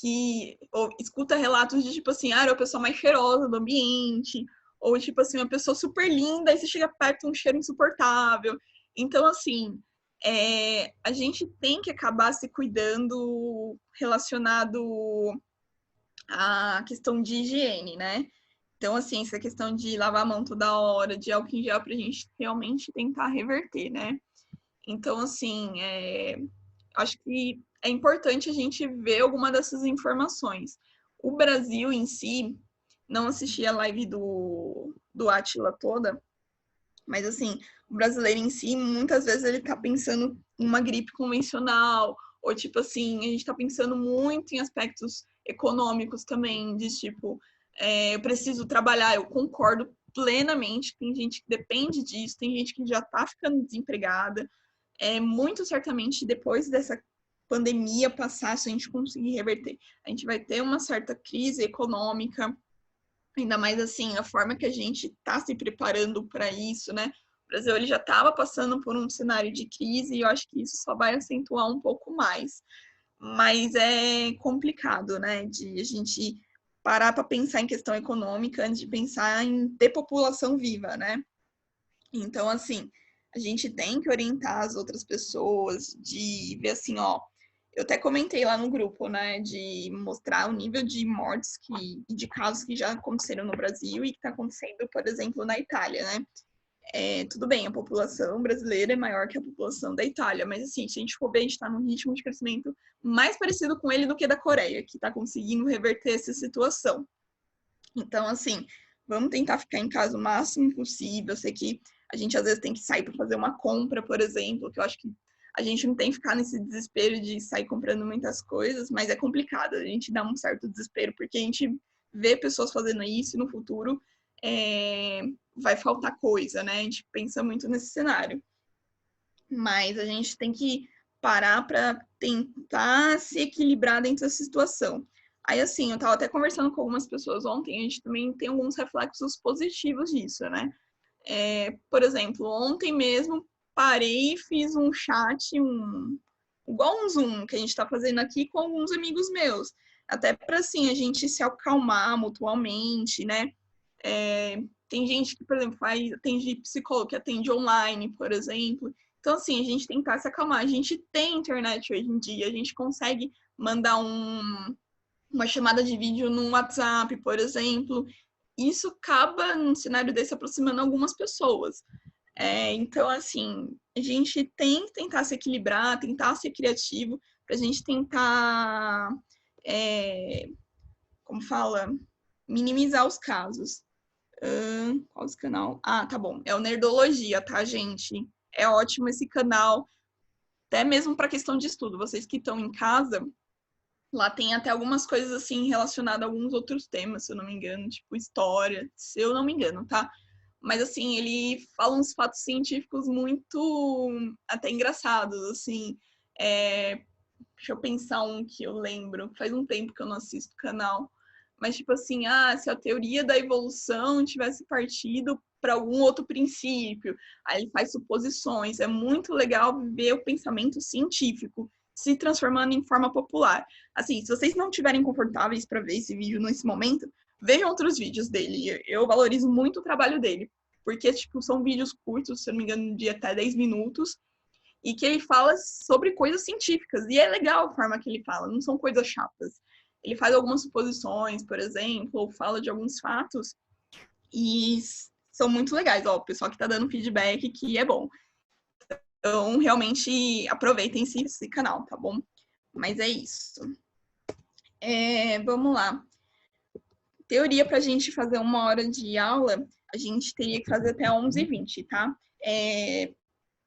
que ou escuta relatos de tipo assim, era a pessoa mais cheirosa do ambiente, ou tipo assim, uma pessoa super linda, e você chega perto um cheiro insuportável. Então, assim, a gente tem que acabar se cuidando relacionado à questão de higiene, né? Então, assim, essa questão de lavar a mão toda hora, de álcool em gel, pra gente realmente tentar reverter, né? Então, assim, acho que é importante a gente ver alguma dessas informações. O Brasil em si, não assisti a live do Átila toda, mas, assim, o brasileiro em si, muitas vezes ele tá pensando em uma gripe convencional, ou, tipo assim, a gente tá pensando muito em aspectos econômicos também, de, tipo, eu preciso trabalhar, eu concordo plenamente, tem gente que depende disso, tem gente que já tá ficando desempregada, muito certamente depois dessa pandemia passar, se a gente conseguir reverter, a gente vai ter uma certa crise econômica, ainda mais assim, a forma que a gente está se preparando para isso, né? O Brasil ele já estava passando por um cenário de crise e eu acho que isso só vai acentuar um pouco mais. Mas é complicado, né? De a gente parar para pensar em questão econômica antes de pensar em ter população viva, né? Então, assim, a gente tem que orientar as outras pessoas, de ver assim, eu até comentei lá no grupo, né, de mostrar o nível de mortes e de casos que já aconteceram no Brasil e que está acontecendo, por exemplo, na Itália, né? Tudo bem, a população brasileira é maior que a população da Itália, mas assim, se a gente for ver, a gente está num ritmo de crescimento mais parecido com ele do que da Coreia, que está conseguindo reverter essa situação. Então, assim, vamos tentar ficar em casa o máximo possível. Eu sei que a gente às vezes tem que sair para fazer uma compra, por exemplo, que eu acho que a gente não tem que ficar nesse desespero de sair comprando muitas coisas, mas é complicado, a gente dá um certo desespero, porque a gente vê pessoas fazendo isso e no futuro vai faltar coisa, né? A gente pensa muito nesse cenário. Mas a gente tem que parar para tentar se equilibrar dentro dessa situação. Aí, assim, eu tava até conversando com algumas pessoas ontem, a gente também tem alguns reflexos positivos disso, né? Por exemplo, ontem mesmo parei e fiz um chat, igual um Zoom que a gente tá fazendo aqui com alguns amigos meus. Até para, assim, a gente se acalmar mutuamente, né? Tem gente que, por exemplo, atende psicólogo, que atende online, por exemplo. Então, assim, a gente tentar se acalmar. A gente tem internet hoje em dia, a gente consegue mandar uma chamada de vídeo no WhatsApp, por exemplo. Isso acaba, num cenário desse, aproximando algumas pessoas. Então, assim, a gente tem que tentar se equilibrar, tentar ser criativo, para a gente tentar, como fala, minimizar os casos. Qual esse canal? Tá bom. É o Nerdologia, tá, gente? É ótimo esse canal, até mesmo para questão de estudo. Vocês que estão em casa, lá tem até algumas coisas assim relacionadas a alguns outros temas, se eu não me engano, tipo história, se eu não me engano, tá? Mas assim, ele fala uns fatos científicos muito até engraçados, assim. Deixa eu pensar um que eu lembro. Faz um tempo que eu não assisto o canal. Mas, tipo assim, se a teoria da evolução tivesse partido para algum outro princípio, aí ele faz suposições. É muito legal ver o pensamento científico se transformando em forma popular. Assim, se vocês não estiverem confortáveis para ver esse vídeo nesse momento, vejam outros vídeos dele. Eu valorizo muito o trabalho dele, porque, tipo, são vídeos curtos, se eu não me engano, de até 10 minutos, e que ele fala sobre coisas científicas. E é legal a forma que ele fala, não são coisas chatas. Ele faz algumas suposições, por exemplo, ou fala de alguns fatos, e são muito legais. Ó, o pessoal que tá dando feedback que é bom. Então, realmente, aproveitem esse canal, tá bom? Mas é isso. Vamos lá. Teoria para a gente fazer 1 hora de aula, a gente teria que fazer até 11h20, tá?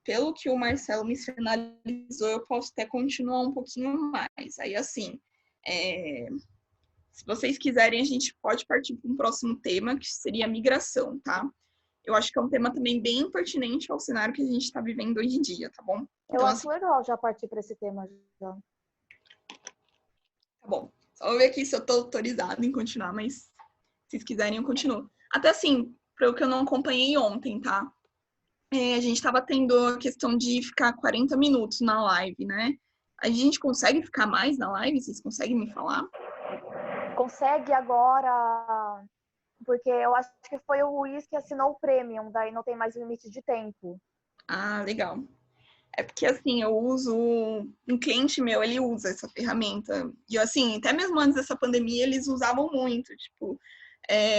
Pelo que o Marcelo me sinalizou, eu posso até continuar um pouquinho mais. Aí, assim, se vocês quiserem, a gente pode partir para um próximo tema, que seria a migração, tá? Eu acho que é um tema também bem pertinente ao cenário que a gente está vivendo hoje em dia, tá bom? Eu acho legal já partir para esse tema. Já. Tá bom. Só vou ver aqui se eu tô autorizada em continuar, mas se vocês quiserem, eu continuo. Até assim, pelo que eu não acompanhei ontem, tá? A gente tava tendo a questão de ficar 40 minutos na live, né? A gente consegue ficar mais na live? Vocês conseguem me falar? Consegue agora, porque eu acho que foi o Luiz que assinou o Premium, daí não tem mais limite de tempo. Ah, legal. É porque, assim, eu uso... Um cliente meu, ele usa essa ferramenta. E, assim, até mesmo antes dessa pandemia, eles usavam muito. Tipo,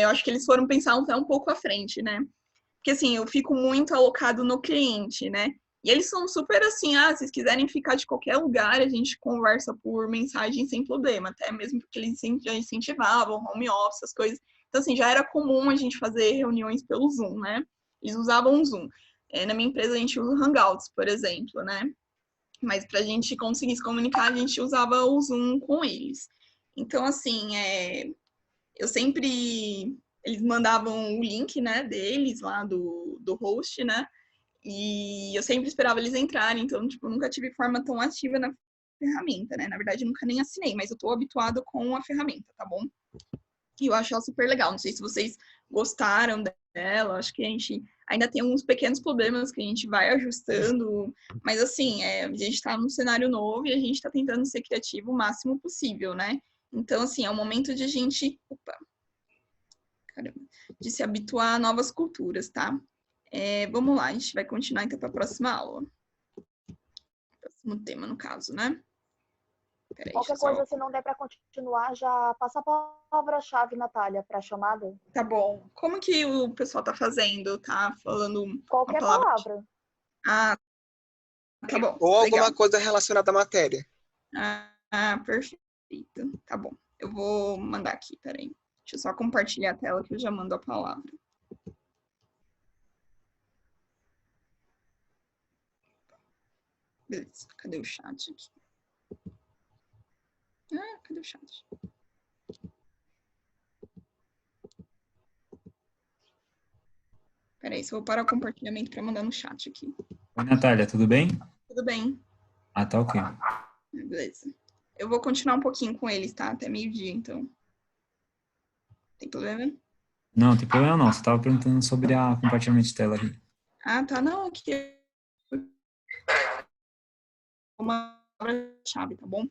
eu acho que eles foram pensar até um pouco à frente, né? Porque, assim, eu fico muito alocado no cliente, né? E eles são super assim, se vocês quiserem ficar de qualquer lugar, a gente conversa por mensagem sem problema. Até mesmo porque eles já incentivavam home office, essas coisas. Então, assim, já era comum a gente fazer reuniões pelo Zoom, né? Eles usavam o Zoom. Na minha empresa, a gente usa o Hangouts, por exemplo, né? Mas para a gente conseguir se comunicar, a gente usava o Zoom com eles. Então, assim, eu sempre... Eles mandavam o link, né, deles lá, do host, né? E eu sempre esperava eles entrarem. Então, tipo, eu nunca tive forma tão ativa na ferramenta, né? Na verdade, eu nunca nem assinei, mas eu tô habituado com a ferramenta, tá bom? E eu acho ela super legal. Não sei se vocês gostaram dela. Acho que a gente ainda tem uns pequenos problemas que a gente vai ajustando. Mas, assim, a gente tá num cenário novo e a gente tá tentando ser criativo o máximo possível, né? Então, assim, é o momento de a gente... de se habituar a novas culturas, tá? Vamos lá, a gente vai continuar então para a próxima aula. Próximo tema, no caso, né? Peraí, Qualquer coisa, se não der para continuar, já passa a palavra-chave, Natália, para a chamada. Tá bom. Como que o pessoal tá fazendo? Tá falando Qualquer uma palavra. Ah, tá bom. Ou Legal. alguma coisa relacionada à matéria. Perfeito. Tá bom. Eu vou mandar aqui, peraí. Deixa eu só compartilhar a tela que eu já mando a palavra. Beleza, cadê o chat aqui? Cadê o chat? Peraí, só vou parar o compartilhamento para mandar no chat aqui. Oi, Natália, tudo bem? Tudo bem? Ah, tá ok. Beleza. Eu vou continuar um pouquinho com eles, tá? Até meio-dia, então. Tem problema? Não, tem problema não. Você estava perguntando sobre a compartilhamento de tela aqui. Tá. Não, aqui. Uma palavra-chave, tá bom?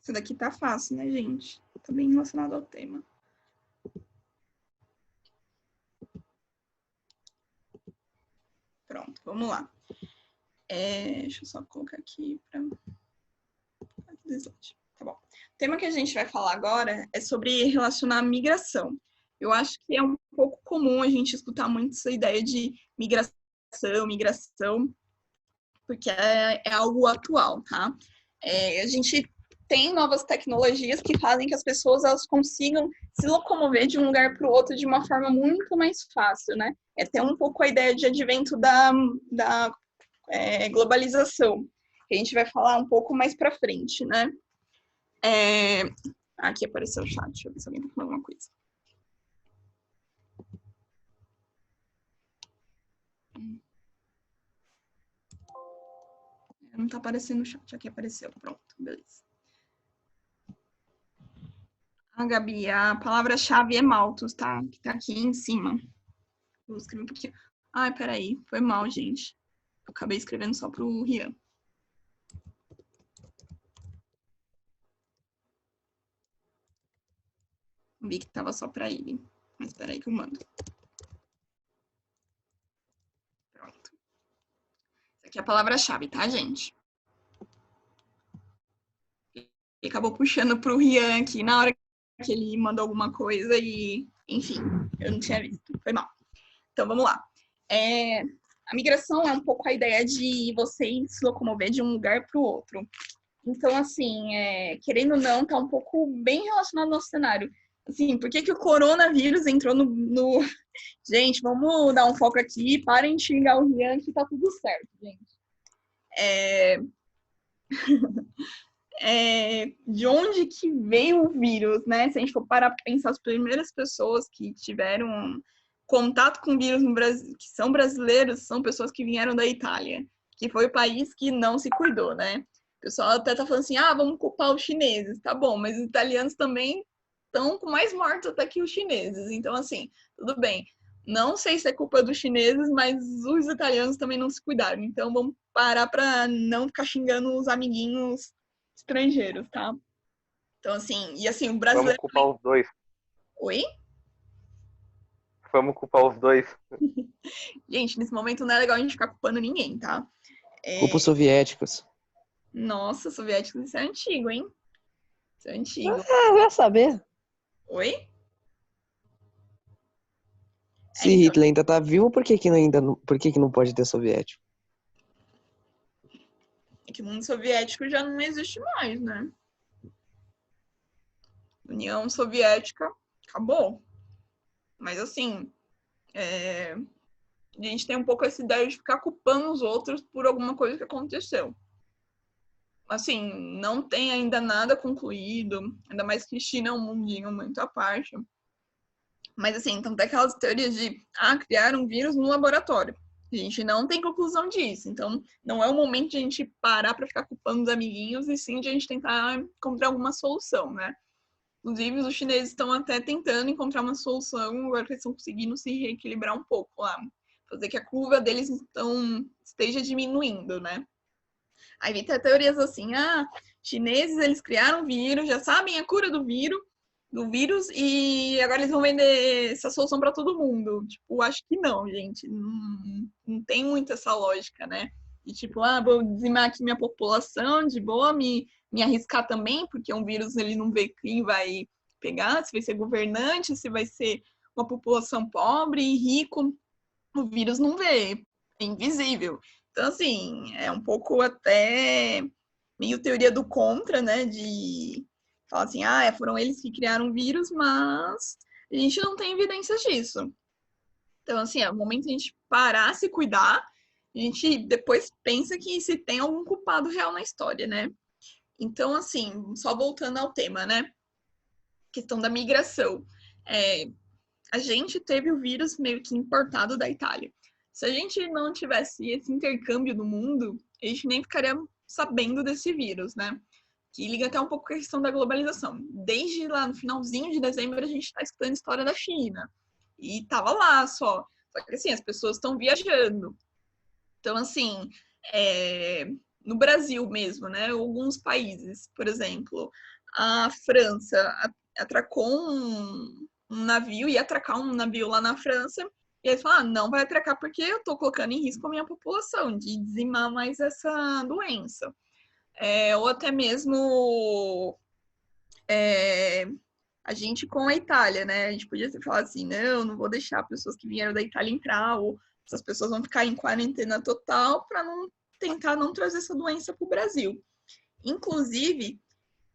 Isso daqui tá fácil, né, gente? Tá bem relacionado ao tema. Pronto, vamos lá. Deixa eu só colocar aqui para... Tá bom. O tema que a gente vai falar agora é sobre relacionar a migração. Eu acho que é um pouco comum a gente escutar muito essa ideia de migração, porque é algo atual, tá? A gente tem novas tecnologias que fazem que as pessoas elas consigam se locomover de um lugar para o outro de uma forma muito mais fácil, né? É até um pouco a ideia de advento da globalização, que a gente vai falar um pouco mais para frente, né? Aqui apareceu o chat, deixa eu ver se alguém tá falando alguma coisa. Não tá aparecendo o chat, aqui apareceu, pronto, beleza. Gabi, a palavra-chave é Malthus, tá? Que tá aqui em cima. Vou escrever um pouquinho. Peraí, foi mal, gente. Eu acabei escrevendo só pro Rian. Vi que tava só para ele. Mas espera aí que eu mando. Pronto. Essa aqui é a palavra-chave, tá, gente? Ele acabou puxando pro Rian aqui na hora que ele mandou alguma coisa e, enfim, eu não tinha visto. Foi mal. Então, vamos lá. A migração é um pouco a ideia de você se locomover de um lugar para o outro. Então, assim, querendo ou não, tá um pouco bem relacionado ao nosso cenário. Assim, por que que o coronavírus entrou no... Gente, vamos dar um foco aqui, parem de xingar o Rian que tá tudo certo, gente. De onde que veio o vírus, né? Se a gente for parar para pensar, as primeiras pessoas que tiveram contato com o vírus no Brasil, que são brasileiros, são pessoas que vieram da Itália, que foi o país que não se cuidou, né? O pessoal até tá falando assim, vamos culpar os chineses, tá bom, mas os italianos também estão com mais mortos até que os chineses, então assim, tudo bem. Não sei se é culpa dos chineses, mas os italianos também não se cuidaram, então vamos parar para não ficar xingando os amiguinhos estrangeiros, tá? Então assim, e assim, o brasileiro... Vamos culpar os dois. Oi? Vamos culpar os dois. Gente, nesse momento não é legal a gente ficar culpando ninguém, tá? Culpa os soviéticos. Nossa, soviéticos, isso é antigo, hein? Isso é antigo. Vai saber. Oi? Se Hitler ainda tá vivo, por que que não pode ter soviético? É que o mundo soviético já não existe mais, né? União Soviética acabou. Mas assim, a gente tem um pouco essa ideia de ficar culpando os outros por alguma coisa que aconteceu. Assim, não tem ainda nada concluído, ainda mais que China é um mundinho muito à parte. Mas assim, então tem aquelas teorias de criar um vírus no laboratório. A gente não tem conclusão disso. Então, não é o momento de a gente parar para ficar culpando os amiguinhos, e sim de a gente tentar encontrar alguma solução, né? Inclusive, os chineses estão até tentando encontrar uma solução, agora que eles estão conseguindo se reequilibrar um pouco lá. Fazer que a curva deles esteja diminuindo, né? Aí tem teorias assim, chineses, eles criaram vírus, já sabem a cura do vírus, e agora eles vão vender essa solução para todo mundo. Tipo, acho que não, gente. Não tem muito essa lógica, né? De tipo, vou dizimar aqui minha população, de boa, me arriscar também, porque um vírus ele não vê quem vai pegar, se vai ser governante, se vai ser uma população pobre e rico. O vírus não vê, é invisível. Então, assim, é um pouco até meio teoria do contra, né? De falar assim, foram eles que criaram o vírus, mas a gente não tem evidências disso. Então, assim, é o momento de a gente parar, se cuidar, a gente depois pensa que se tem algum culpado real na história, né? Então, assim, só voltando ao tema, né? Questão da migração. A gente teve o vírus meio que importado da Itália. Se a gente não tivesse esse intercâmbio no mundo, a gente nem ficaria sabendo desse vírus, né? Que liga até um pouco com a questão da globalização. Desde lá no finalzinho de dezembro, a gente está escutando a história da China. E tava lá só. Só que assim, as pessoas estão viajando. Então, assim, no Brasil mesmo, né? Alguns países, por exemplo, a França atracou um navio, ia atracar um navio lá na França, e eles falaram, não vai atracar porque eu tô colocando em risco a minha população, de dizimar mais essa doença. Ou até mesmo a gente com a Itália, né? A gente podia falar assim, não vou deixar pessoas que vieram da Itália entrar, ou essas pessoas vão ficar em quarentena total para tentar não trazer essa doença para o Brasil. Inclusive,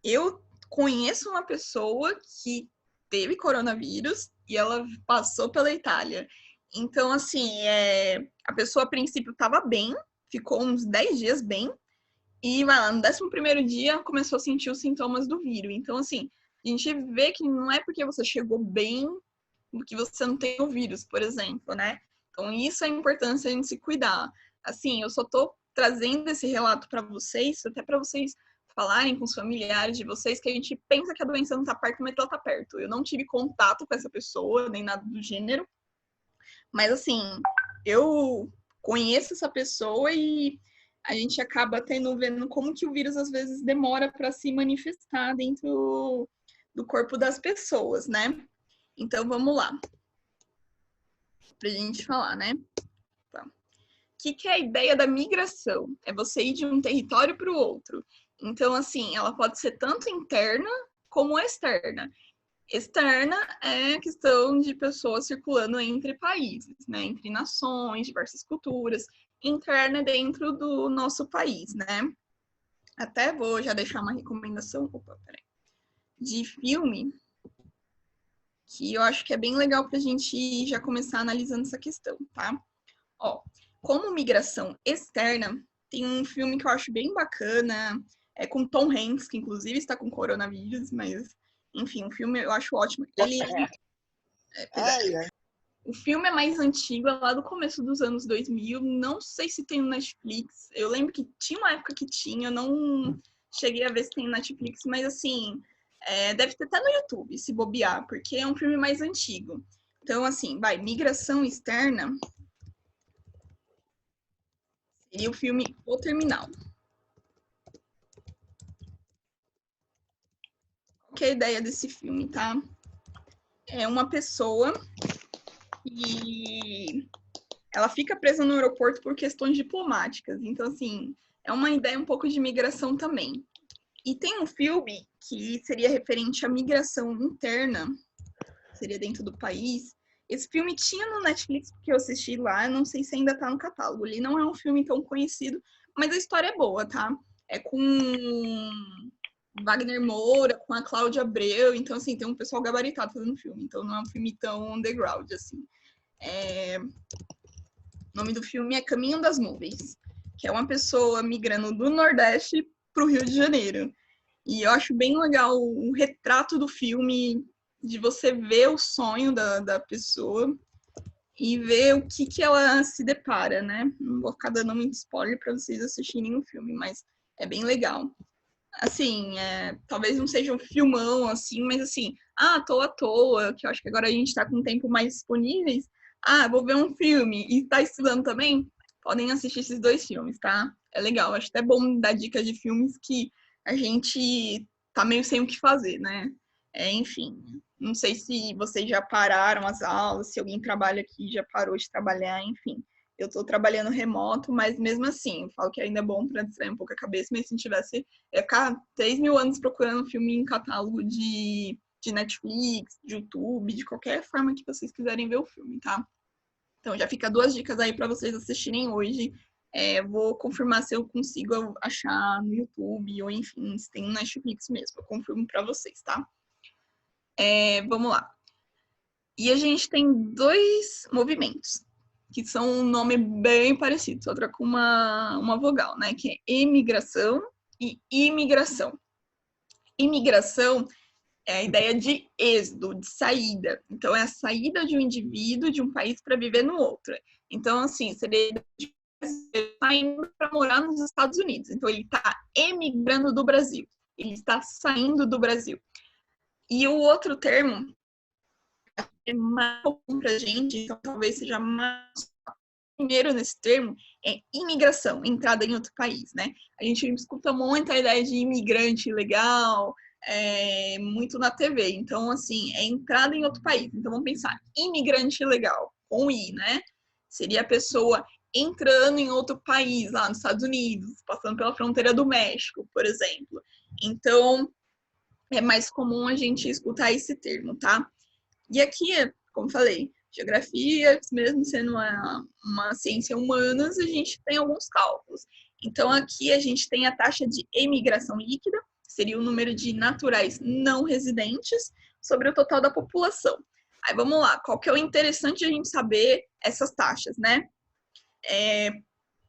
eu conheço uma pessoa que teve coronavírus e ela passou pela Itália. Então, assim, a pessoa a princípio estava bem, ficou uns 10 dias bem, e vai lá, no 11º dia começou a sentir os sintomas do vírus. Então, assim, a gente vê que não é porque você chegou bem que você não tem o vírus, por exemplo, né? Então, isso é a importância de a gente se cuidar. Assim, eu só tô trazendo esse relato para vocês, até para vocês falarem com os familiares de vocês, que a gente pensa que a doença não tá perto, mas ela tá perto. Eu não tive contato com essa pessoa, nem nada do gênero. Mas, assim, eu conheça essa pessoa e a gente acaba vendo como que o vírus às vezes demora para se manifestar dentro do corpo das pessoas, né? Então vamos lá. Pra gente falar, né? Tá. O que é a ideia da migração? É você ir de um território para o outro. Então, assim, ela pode ser tanto interna como externa. Externa é a questão de pessoas circulando entre países, né? Entre nações, diversas culturas. Interna é dentro do nosso país, né? Até vou já deixar uma recomendação de filme que eu acho que é bem legal para a gente já começar analisando essa questão, tá? Ó, como migração externa, tem um filme que eu acho bem bacana, é com Tom Hanks, que inclusive está com coronavírus, mas, enfim, o filme eu acho ótimo. O filme é mais antigo, é lá do começo dos anos 2000, não sei se tem no Netflix, eu lembro que tinha uma época que tinha, eu não cheguei a ver se tem no Netflix, mas assim, deve ter até no YouTube, se bobear, porque é um filme mais antigo. Então, assim, migração externa seria o filme O Terminal. Qual que é a ideia desse filme, tá? É uma pessoa e ela fica presa no aeroporto por questões diplomáticas. Então, assim, é uma ideia um pouco de migração também. E tem um filme que seria referente à migração interna, seria dentro do país. Esse filme tinha no Netflix, porque eu assisti lá, não sei se ainda tá no catálogo. Ele não é um filme tão conhecido, mas a história é boa, tá? É com Wagner Moura, com a Cláudia Abreu, então, assim, tem um pessoal gabaritado fazendo filme, então não é um filme tão underground, assim. O nome do filme é Caminho das Nuvens, que é uma pessoa migrando do Nordeste para o Rio de Janeiro. E eu acho bem legal o retrato do filme, de você ver o sonho da pessoa e ver o que ela se depara, né? Não vou ficar dando muito spoiler para vocês assistirem o filme, mas é bem legal. Assim, talvez não seja um filmão, assim, mas assim, tô à toa, que eu acho que agora a gente tá com tempo mais disponíveis. Vou ver um filme e tá estudando também, podem assistir esses 2 filmes, tá? É legal, acho até bom dar dicas de filmes que a gente tá meio sem o que fazer, né? Enfim, não sei se vocês já pararam as aulas, se alguém trabalha aqui já parou de trabalhar, enfim. Eu tô trabalhando remoto, mas mesmo assim, eu falo que ainda é bom para distrair um pouco a cabeça, mas se não tivesse, ia ficar 3.000 anos procurando filme em catálogo de Netflix, de YouTube, de qualquer forma que vocês quiserem ver o filme, tá? Então já fica 2 dicas aí para vocês assistirem hoje. Vou confirmar se eu consigo achar no YouTube ou enfim, se tem no Netflix mesmo. Eu confirmo para vocês, tá? Vamos lá. E a gente tem 2 movimentos que são um nome bem parecido, só troca uma vogal, né? Que é emigração e imigração. Imigração é a ideia de êxodo, de saída. Então, é a saída de um indivíduo de um país para viver no outro. Então, assim, seria saindo para morar nos Estados Unidos. Então, ele está emigrando do Brasil. Ele está saindo do Brasil. E o outro termo é mais comum para a gente, então talvez seja mais primeiro nesse termo, é imigração, entrada em outro país, né? A gente escuta muito a ideia de imigrante ilegal, muito na TV. Então, assim, é entrada em outro país. Então, vamos pensar, imigrante ilegal, com I, né? Seria a pessoa entrando em outro país, lá nos Estados Unidos, passando pela fronteira do México, por exemplo. Então, é mais comum a gente escutar esse termo, tá? E aqui, como falei, geografia, mesmo sendo uma ciência humanas, a gente tem alguns cálculos. Então, aqui a gente tem a taxa de emigração líquida, seria o número de naturais não residentes, sobre o total da população. Aí, vamos lá, qual que é o interessante de a gente saber essas taxas, né?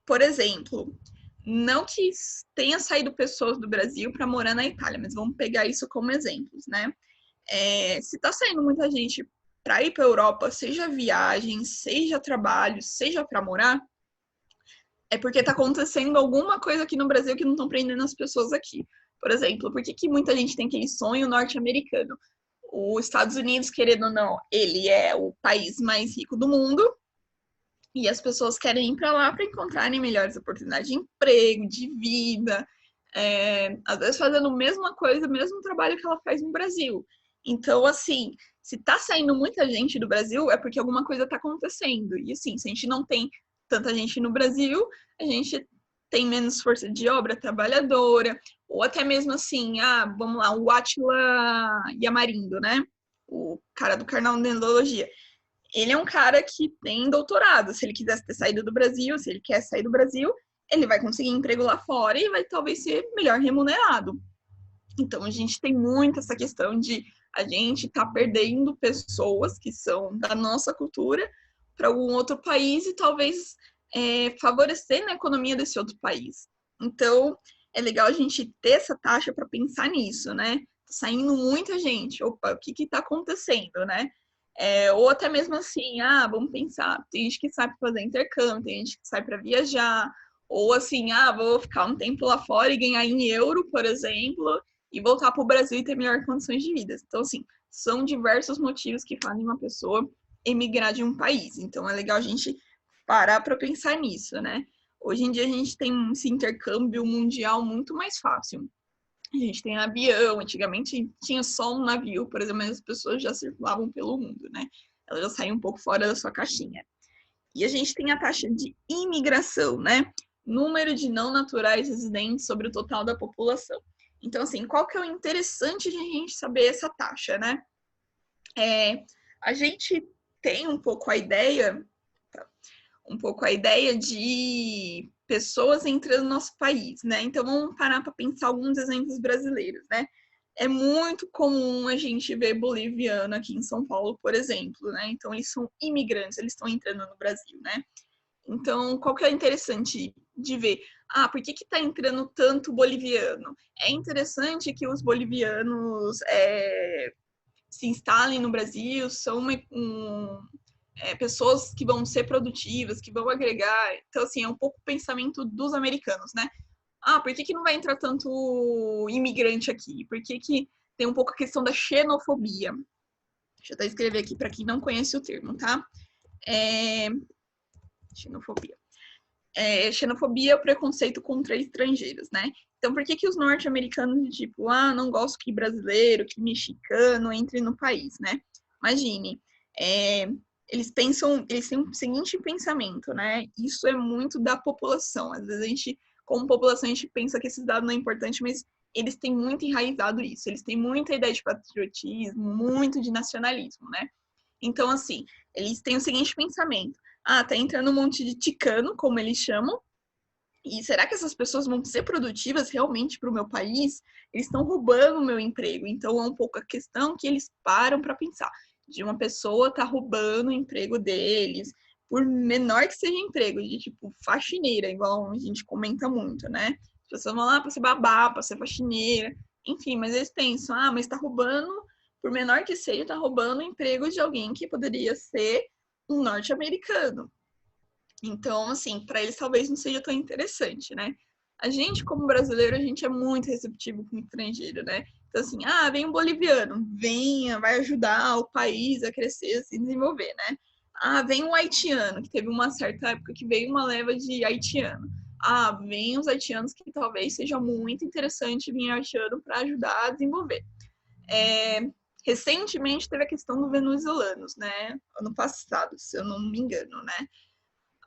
Por exemplo, não que tenha saído pessoas do Brasil para morar na Itália, mas vamos pegar isso como exemplos, né? Se está saindo muita gente para ir para a Europa, seja viagem, seja trabalho, seja para morar, é porque está acontecendo alguma coisa aqui no Brasil que não estão prendendo as pessoas aqui. Por exemplo, por que muita gente tem aquele sonho norte-americano? Os Estados Unidos, querendo ou não, ele é o país mais rico do mundo, E as pessoas querem ir para lá para encontrarem melhores oportunidades de emprego, de vida, às vezes fazendo a mesma coisa, o mesmo trabalho que ela faz no Brasil. Então, assim, se tá saindo muita gente do Brasil, é porque alguma coisa tá acontecendo. E assim, se a gente não tem tanta gente no Brasil, a gente tem menos força de obra trabalhadora, ou até mesmo assim, vamos lá, o Átila Yamarino, né? O cara do Carnavalologia. Ele é um cara que tem doutorado. Se ele quisesse ter saído do Brasil, se ele quer sair do Brasil, ele vai conseguir emprego lá fora e vai talvez ser melhor remunerado. Então, a gente tem muito essa questão de a gente tá perdendo pessoas que são da nossa cultura para algum outro país e talvez favorecer na economia desse outro país. Então, é legal a gente ter essa taxa para pensar nisso, né? Tá saindo muita gente. Opa, o que que tá acontecendo, né? Ou até mesmo assim, vamos pensar, tem gente que sai para fazer intercâmbio, tem gente que sai para viajar, ou assim, vou ficar um tempo lá fora e ganhar em euro, por exemplo, e voltar para o Brasil e ter melhores condições de vida. Então, assim, são diversos motivos que fazem uma pessoa emigrar de um país. Então, é legal a gente parar para pensar nisso, né? Hoje em dia, a gente tem esse intercâmbio mundial muito mais fácil. A gente tem avião, antigamente tinha só um navio, por exemplo, mas as pessoas já circulavam pelo mundo, né? Elas já saíam um pouco fora da sua caixinha. E a gente tem a taxa de imigração, né? Número de não naturais residentes sobre o total da população. Então, assim, qual que é o interessante de a gente saber essa taxa, né? A gente tem um pouco a ideia de pessoas entrando no nosso país, né? Então, vamos parar para pensar alguns exemplos brasileiros, né? É muito comum a gente ver boliviano aqui em São Paulo, por exemplo, né? Então, eles são imigrantes, eles estão entrando no Brasil, né? Então, qual que é interessante de ver? Por que está entrando tanto boliviano? É interessante que os bolivianos se instalem no Brasil, são pessoas que vão ser produtivas, que vão agregar. Então, assim, é um pouco o pensamento dos americanos, né? Por que não vai entrar tanto imigrante aqui? Por que tem um pouco a questão da xenofobia? Deixa eu até escrever aqui para quem não conhece o termo, tá? Xenofobia. Xenofobia é o preconceito contra estrangeiros, né? Então, por que os norte-americanos, tipo, não gosto que brasileiro, que mexicano entre no país, né? Imagine, eles têm o seguinte pensamento, né? Isso é muito da população. Às vezes a gente, como população, a gente pensa que esse dado não é importante, mas eles têm muito enraizado isso. Eles têm muita ideia de patriotismo, muito de nacionalismo, né? Então, assim, eles têm o seguinte pensamento. Tá entrando um monte de ticano, como eles chamam, e será que essas pessoas vão ser produtivas realmente para o meu país? Eles estão roubando o meu emprego. Então, é um pouco a questão que eles param para pensar. De uma pessoa tá roubando o emprego deles, por menor que seja emprego, de tipo faxineira, igual a gente comenta muito, né? As pessoas vão lá para ser babá, para ser faxineira, enfim, mas eles pensam, mas tá roubando, por menor que seja, tá roubando o emprego de alguém que poderia ser um norte-americano. Então, assim, para eles talvez não seja tão interessante, né? A gente, como brasileiro, a gente é muito receptivo com o estrangeiro, né? Então, assim, vem um boliviano, venha, vai ajudar o país a crescer, a se desenvolver, né? Vem um haitiano, que teve uma certa época que veio uma leva de haitiano. Vem os haitianos que talvez seja muito interessante vir haitiano para ajudar a desenvolver. Recentemente teve a questão dos venezuelanos, né? Ano passado, se eu não me engano, né?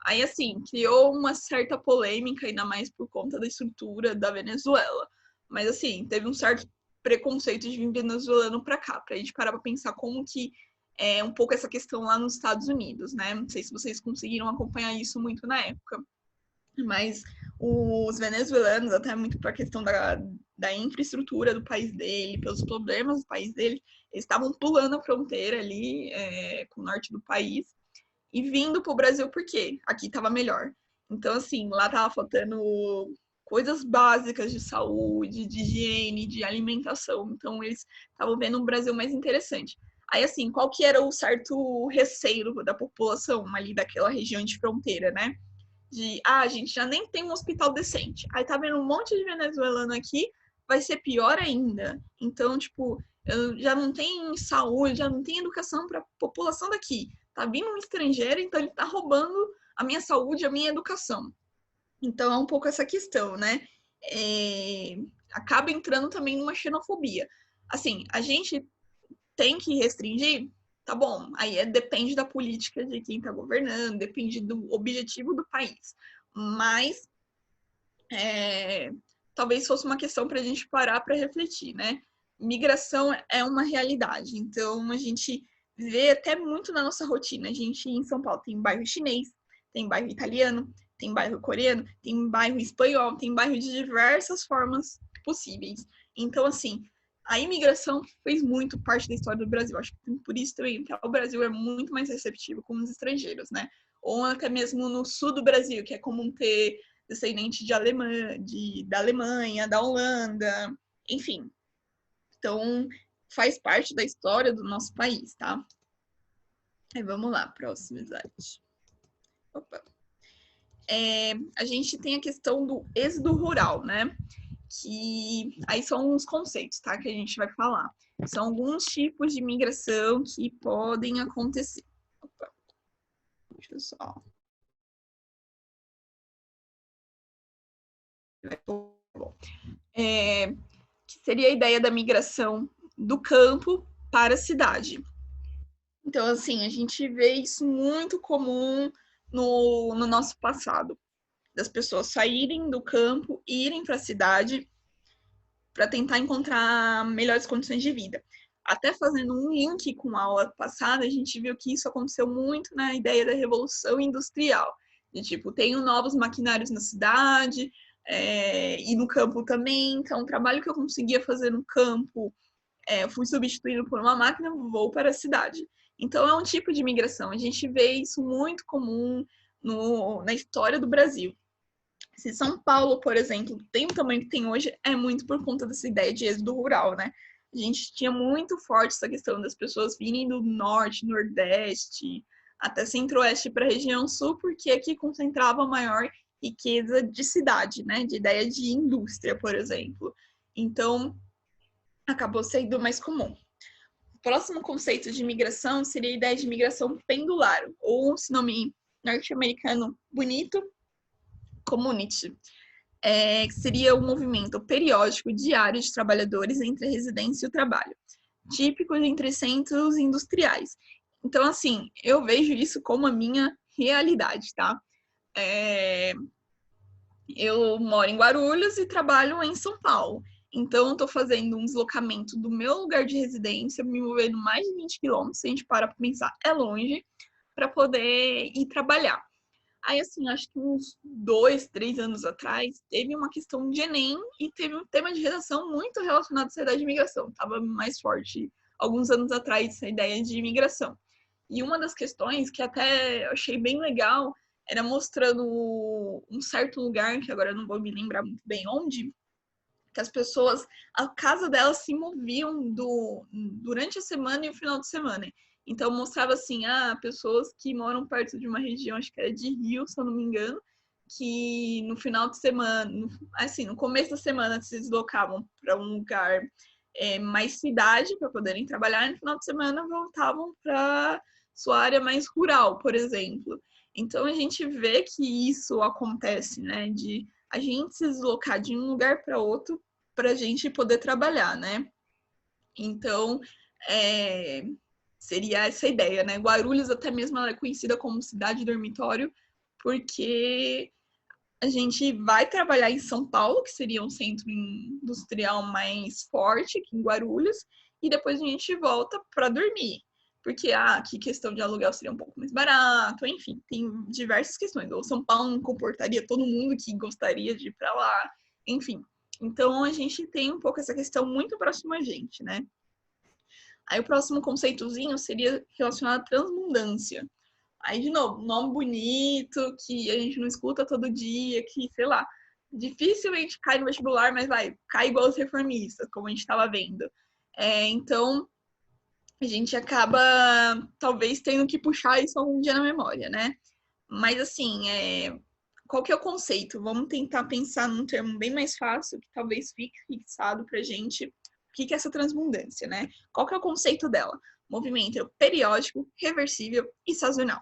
Aí, assim, criou uma certa polêmica, ainda mais por conta da estrutura da Venezuela. Mas, assim, teve um certo preconceito de vir venezuelano para cá, para a gente parar para pensar como que é um pouco essa questão lá nos Estados Unidos, né? Não sei se vocês conseguiram acompanhar isso muito na época. Mas os venezuelanos, até muito para a questão da infraestrutura do país dele, pelos problemas do país dele, eles estavam pulando a fronteira ali com o norte do país e vindo para o Brasil porque aqui estava melhor. Então, assim, lá estava faltando coisas básicas de saúde, de higiene, de alimentação. Então, eles estavam vendo um Brasil mais interessante. Aí, assim, qual que era o certo receio da população ali daquela região de fronteira, né? A gente já nem tem um hospital decente. Aí tá vendo um monte de venezuelano aqui, vai ser pior ainda. Então, tipo, já não tem saúde, já não tem educação para a população daqui. Tá vindo um estrangeiro, então ele tá roubando a minha saúde, a minha educação. Então, é um pouco essa questão, né? Acaba entrando também numa xenofobia. Assim, a gente tem que restringir? Tá bom, aí depende da política de quem está governando, depende do objetivo do país. Mas talvez fosse uma questão para a gente parar para refletir, né? Migração é uma realidade, então a gente vê até muito na nossa rotina. A gente em São Paulo tem bairro chinês, tem bairro italiano, tem bairro coreano, tem bairro espanhol, tem bairro de diversas formas possíveis. Então, assim, a imigração fez muito parte da história do Brasil. Acho que por isso também o Brasil é muito mais receptivo com os estrangeiros, né? Ou até mesmo no sul do Brasil, que é comum ter descendente da Alemanha, da Holanda, enfim. Então, faz parte da história do nosso país, tá? Aí, vamos lá, próximo slide. Opa. A gente tem a questão do êxodo rural, né? Que aí são uns conceitos, tá? Que a gente vai falar. São alguns tipos de migração que podem acontecer. Opa. Deixa eu só... que seria a ideia da migração do campo para a cidade. Então, assim, a gente vê isso muito comum no nosso passado, das pessoas saírem do campo e irem para a cidade para tentar encontrar melhores condições de vida. Até fazendo um link com a aula passada, a gente viu que isso aconteceu muito na ideia da Revolução Industrial. De, tipo, tenho novos maquinários na cidade, e no campo também. Então, o trabalho que eu conseguia fazer no campo, fui substituído por uma máquina, vou para a cidade. Então, é um tipo de migração. A gente vê isso muito comum na história do Brasil. Se São Paulo, por exemplo, tem o tamanho que tem hoje, é muito por conta dessa ideia de êxodo rural, né? A gente tinha muito forte essa questão das pessoas virem do norte, nordeste, até centro-oeste para a região sul, porque aqui concentrava a maior riqueza de cidade, né? De ideia de indústria, por exemplo. Então, acabou sendo mais comum. O próximo conceito de migração seria a ideia de migração pendular, ou, se nome norte-americano bonito, community, que seria um movimento periódico diário de trabalhadores entre a residência e o trabalho, típico de entre centros industriais. Então, assim, eu vejo isso como a minha realidade, tá? Eu moro em Guarulhos e trabalho em São Paulo. Então, eu estou fazendo um deslocamento do meu lugar de residência, me movendo mais de 20 quilômetros, se a gente parar para pensar, é longe, para poder ir trabalhar. Aí, assim, acho que uns 2, 3 anos atrás, teve uma questão de Enem e teve um tema de redação muito relacionado à essa ideia de imigração. Estava mais forte alguns anos atrás essa ideia de imigração. E uma das questões que até eu achei bem legal era mostrando um certo lugar, que agora eu não vou me lembrar muito bem onde, que as pessoas, a casa delas se moviam durante a semana e o final de semana. Então, mostrava assim, pessoas que moram perto de uma região, acho que era de Rio, se eu não me engano, que no final de semana, assim, no começo da semana se deslocavam para um lugar mais cidade para poderem trabalhar, e no final de semana voltavam para sua área mais rural, por exemplo. Então, a gente vê que isso acontece, né, de a gente se deslocar de um lugar para outro para a gente poder trabalhar, né? Então, seria essa ideia, né? Guarulhos até mesmo ela é conhecida como cidade dormitório, porque a gente vai trabalhar em São Paulo, que seria um centro industrial mais forte aqui em Guarulhos, e depois a gente volta para dormir. Porque aqui questão de aluguel seria um pouco mais barato, enfim, tem diversas questões. Ou São Paulo não comportaria todo mundo que gostaria de ir para lá, enfim. Então, a gente tem um pouco essa questão muito próxima a gente, né? Aí, o próximo conceitozinho seria relacionado à transmundância. Aí, de novo, nome bonito, que a gente não escuta todo dia, que, sei lá, dificilmente cai no vestibular, mas cai igual os reformistas, como a gente estava vendo. Então, a gente acaba, talvez, tendo que puxar isso algum dia na memória, né? Mas, assim, qual que é o conceito? Vamos tentar pensar num termo bem mais fácil, que talvez fique fixado pra gente. O que é essa transmundância, né? Qual que é o conceito dela? Movimento periódico, reversível e sazonal.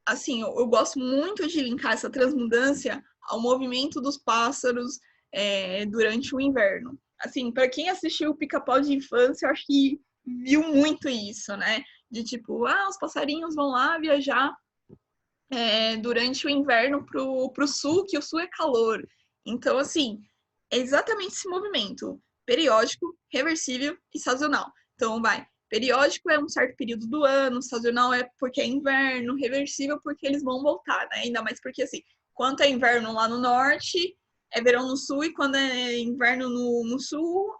assim, eu gosto muito de linkar essa transmundância ao movimento dos pássaros durante o inverno. Assim, para quem assistiu o Pica-Pau de infância, eu acho que viu muito isso, né? De tipo, os passarinhos vão lá viajar durante o inverno pro sul, que o sul é calor. Então, assim, é exatamente esse movimento. Periódico, reversível e sazonal. Então, periódico é um certo período do ano, sazonal é porque é inverno, reversível porque eles vão voltar, né? Ainda mais porque, assim, quando é inverno lá no norte, é verão no sul, e quando é inverno no sul,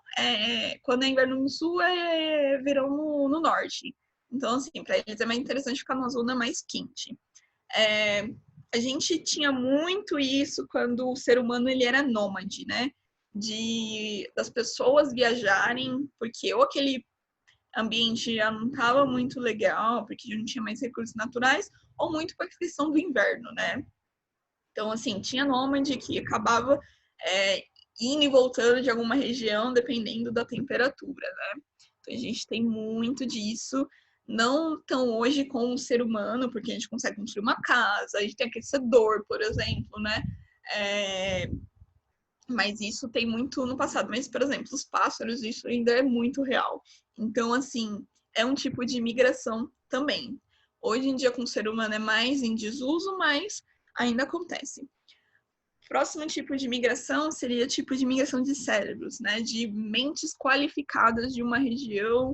quando é inverno no sul, é verão no norte. Então, assim, para eles é mais interessante ficar numa zona mais quente. A gente tinha muito isso quando o ser humano ele era nômade, né? Das pessoas viajarem, porque ou aquele ambiente já não estava muito legal, porque já não tinha mais recursos naturais, ou muito por questão do inverno, né? Então, assim, tinha nômade que acabava indo e voltando de alguma região, dependendo da temperatura, né? Então, a gente tem muito disso, não tão hoje com o ser humano, porque a gente consegue construir uma casa, a gente tem aquecedor, por exemplo, né? Mas isso tem muito no passado. Mas, por exemplo, os pássaros, isso ainda é muito real. Então, assim, é um tipo de migração também. Hoje em dia, com o ser humano é mais em desuso, mas ainda acontece. Próximo tipo de migração seria tipo de migração de cérebros, né? De mentes qualificadas de uma região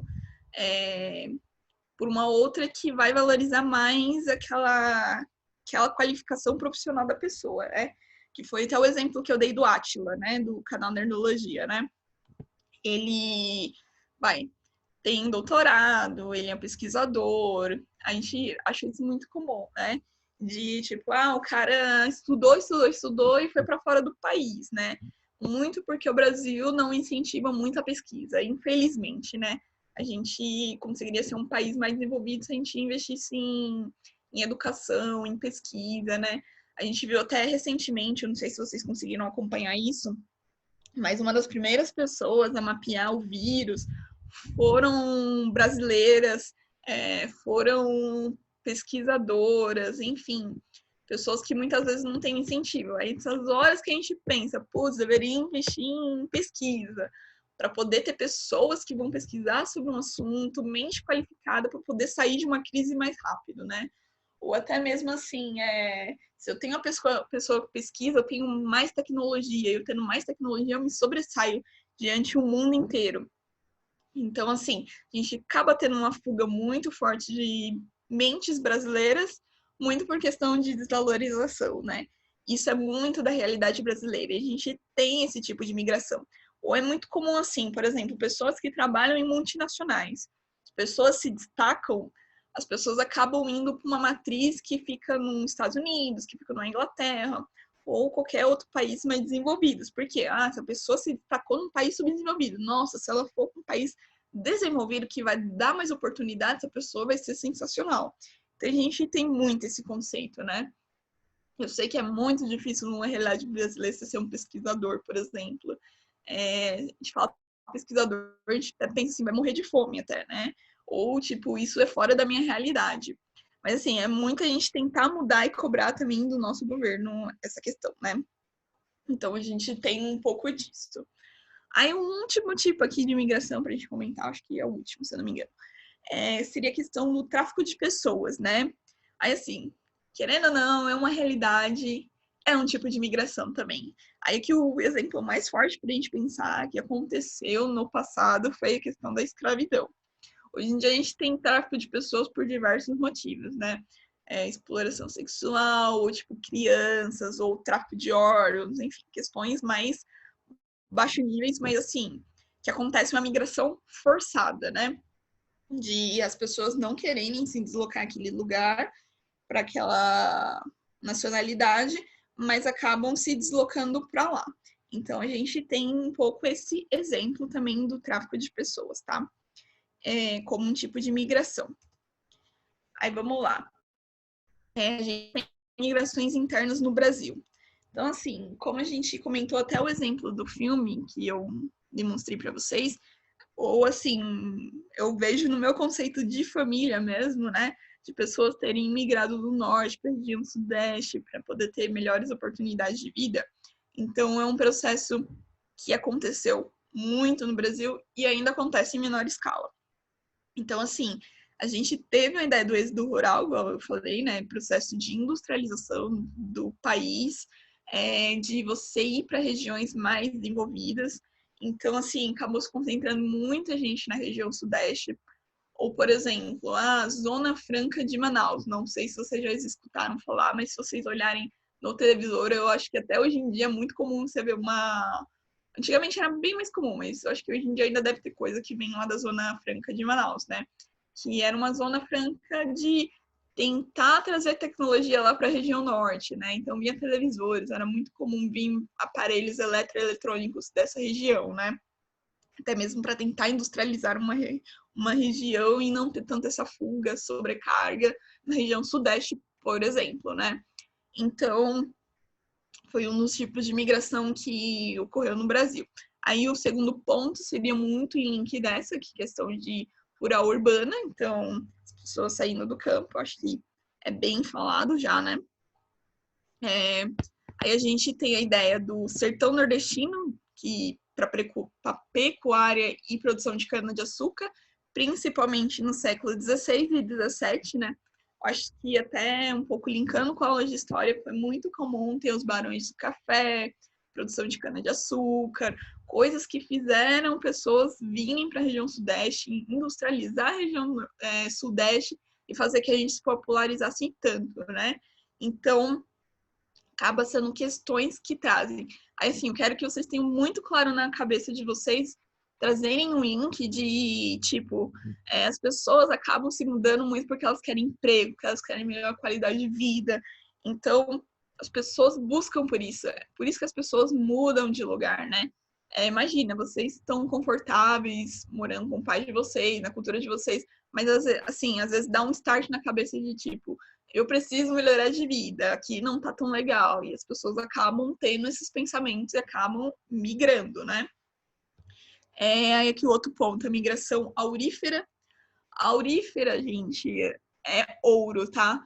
por uma outra que vai valorizar mais aquela qualificação profissional da pessoa, né? Que foi até o exemplo que eu dei do Átila, né? Do canal Nerdologia, né? Ele tem doutorado, ele é um pesquisador, a gente acha isso muito comum, né? De tipo, o cara estudou e foi para fora do país, né? Muito porque o Brasil não incentiva muito a pesquisa, infelizmente, né? A gente conseguiria ser um país mais desenvolvido se a gente investisse em educação, em pesquisa, né? A gente viu até recentemente, eu não sei se vocês conseguiram acompanhar isso, mas uma das primeiras pessoas a mapear o vírus foram brasileiras, foram pesquisadoras, enfim, pessoas que muitas vezes não têm incentivo. Aí, essas horas que a gente pensa, deveria investir em pesquisa, para poder ter pessoas que vão pesquisar sobre um assunto, mente qualificada, para poder sair de uma crise mais rápido, né? Ou até mesmo assim, se eu tenho uma pessoa que pesquisa, eu tenho mais tecnologia, eu tendo mais tecnologia, eu me sobressaio diante do mundo inteiro. Então, assim, a gente acaba tendo uma fuga muito forte de mentes brasileiras, muito por questão de desvalorização, né? Isso é muito da realidade brasileira, e a gente tem esse tipo de migração. Ou é muito comum, assim, por exemplo, pessoas que trabalham em multinacionais. As pessoas se destacam, as pessoas acabam indo para uma matriz que fica nos Estados Unidos, que fica na Inglaterra, ou qualquer outro país mais desenvolvido. Porque, essa pessoa se destacou num país subdesenvolvido. Nossa, se ela for para um país desenvolvido que vai dar mais oportunidades, essa pessoa vai ser sensacional. Então, a gente tem muito esse conceito, né? Eu sei que é muito difícil numa realidade brasileira ser um pesquisador, por exemplo. A gente fala pesquisador, a gente até pensa assim, vai morrer de fome até, né? Ou, tipo, isso é fora da minha realidade. Mas, assim, é muita gente tentar mudar e cobrar também do nosso governo essa questão, né? Então, a gente tem um pouco disso. Aí, um último tipo aqui de imigração pra gente comentar, acho que é o último, se eu não me engano, seria a questão do tráfico de pessoas, né? Aí, assim, querendo ou não, é uma realidade, é um tipo de imigração também. Aí que o exemplo mais forte pra gente pensar que aconteceu no passado foi a questão da escravidão. Hoje em dia a gente tem tráfico de pessoas por diversos motivos, né? Exploração sexual, ou tipo crianças, ou tráfico de órgãos, enfim, questões mais baixos níveis, mas assim, que acontece uma migração forçada, né? De as pessoas não quererem se deslocar aquele lugar para aquela nacionalidade, mas acabam se deslocando para lá. Então a gente tem um pouco esse exemplo também do tráfico de pessoas, tá? Como um tipo de migração. Aí vamos lá. A gente tem migrações internas no Brasil. Então, assim, como a gente comentou até o exemplo do filme que eu demonstrei para vocês, ou assim, eu vejo no meu conceito de família mesmo, né? de pessoas terem migrado do norte para a região sudeste para poder ter melhores oportunidades de vida. Então, é um processo que aconteceu muito no Brasil e ainda acontece em menor escala. Então, assim, a gente teve uma ideia do êxodo rural, igual eu falei, né? Processo de industrialização do país, de você ir para regiões mais desenvolvidas. Então, assim, acabou se concentrando muita gente na região sudeste. Ou, por exemplo, a Zona Franca de Manaus. Não sei se vocês já escutaram falar, mas se vocês olharem no televisor, eu acho que até hoje em dia é muito comum você ver uma... Antigamente era bem mais comum, mas eu acho que hoje em dia ainda deve ter coisa que vem lá da Zona Franca de Manaus, né? Que era uma Zona Franca de tentar trazer tecnologia lá para a região norte, né? Então, vinha televisores, era muito comum vir aparelhos eletroeletrônicos dessa região, né? Até mesmo para tentar industrializar uma região e não ter tanta essa fuga, sobrecarga na região sudeste, por exemplo, né? Então, foi um dos tipos de migração que ocorreu no Brasil. Aí, o segundo ponto seria muito em link dessa, que é questão de rural urbana, então, as pessoas saindo do campo, acho que é bem falado já, né? Aí a gente tem a ideia do sertão nordestino, que para pecuária e produção de cana-de-açúcar, principalmente no século XVI e XVII, né? Acho que até um pouco linkando com a aula de história, foi muito comum ter os barões do café, produção de cana-de-açúcar, coisas que fizeram pessoas virem para a região sudeste, industrializar a região sudeste e fazer que a gente se popularizasse tanto, né? Então, acaba sendo questões que trazem. Aí, assim, eu quero que vocês tenham muito claro na cabeça de vocês trazerem um link de, tipo, as pessoas acabam se mudando muito porque elas querem emprego, porque elas querem melhor qualidade de vida. Então, as pessoas buscam por isso. É por isso que as pessoas mudam de lugar, né? Imagina, vocês estão confortáveis morando com o pai de vocês, na cultura de vocês, mas, assim, às vezes dá um start na cabeça de, tipo, eu preciso melhorar de vida, aqui não tá tão legal. E as pessoas acabam tendo esses pensamentos e acabam migrando, né? Aí aqui o outro ponto, a migração aurífera. A aurífera, gente, é ouro, tá?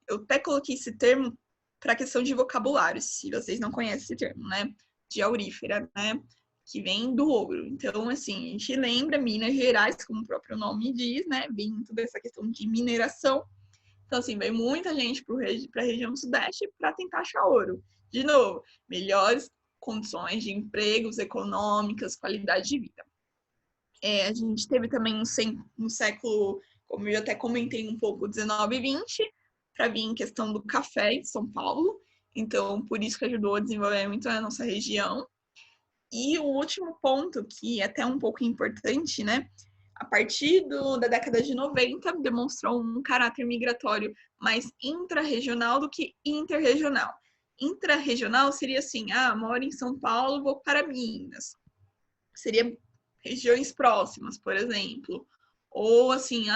Eu até coloquei esse termo para questão de vocabulário, se vocês não conhecem esse termo, né? De aurífera, né? Que vem do ouro. Então, assim, a gente lembra Minas Gerais, como o próprio nome diz, né? Vem muito dessa questão de mineração. Então, assim, vem muita gente para a região sudeste para tentar achar ouro. De novo, melhores condições de empregos, econômicas, qualidade de vida. A gente teve também no século, como eu até comentei um pouco, 19 e 20, para vir em questão do café em São Paulo. Então, por isso que ajudou a desenvolver muito a nossa região. E o último ponto, que é até um pouco importante, né? A partir da década de 90, demonstrou um caráter migratório mais intra-regional do que interregional. Intra-regional seria assim, moro em São Paulo, vou para Minas. Seria regiões próximas, por exemplo. Ou assim,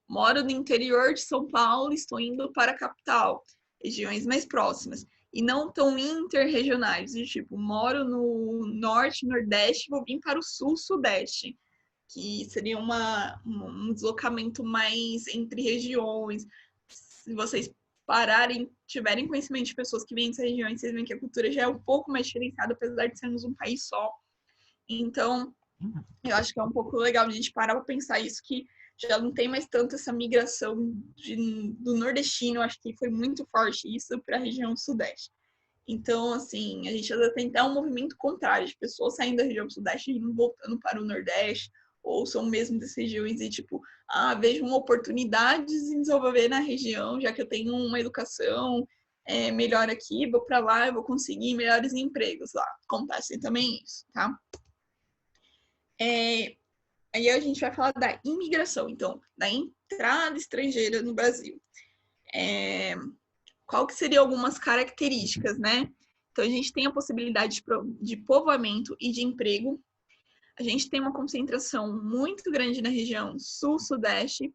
moro no interior de São Paulo, estou indo para a capital. Regiões mais próximas. E não tão interregionais, de tipo, moro no norte, nordeste, vou vir para o sul, sudeste. Que seria um deslocamento mais entre regiões. Se vocês pararem, tiverem conhecimento de pessoas que vêm dessas regiões, vocês veem que a cultura já é um pouco mais diferenciada, apesar de sermos um país só. Então, eu acho que é um pouco legal a gente parar para pensar isso, que já não tem mais tanto essa migração do nordestino, eu acho que foi muito forte isso para a região sudeste. Então, assim, a gente ainda tem até um movimento contrário, de pessoas saindo da região sudeste e voltando para o nordeste, ou são mesmo dessas regiões e tipo, vejo uma oportunidade de desenvolver na região, já que eu tenho uma educação melhor aqui, vou para lá, eu vou conseguir melhores empregos lá. Acontece também isso, tá? Aí a gente vai falar da imigração, então, da entrada estrangeira no Brasil. Qual que seriam algumas características, né? Então, a gente tem a possibilidade de povoamento e de emprego. A gente tem uma concentração muito grande na região sul-sudeste.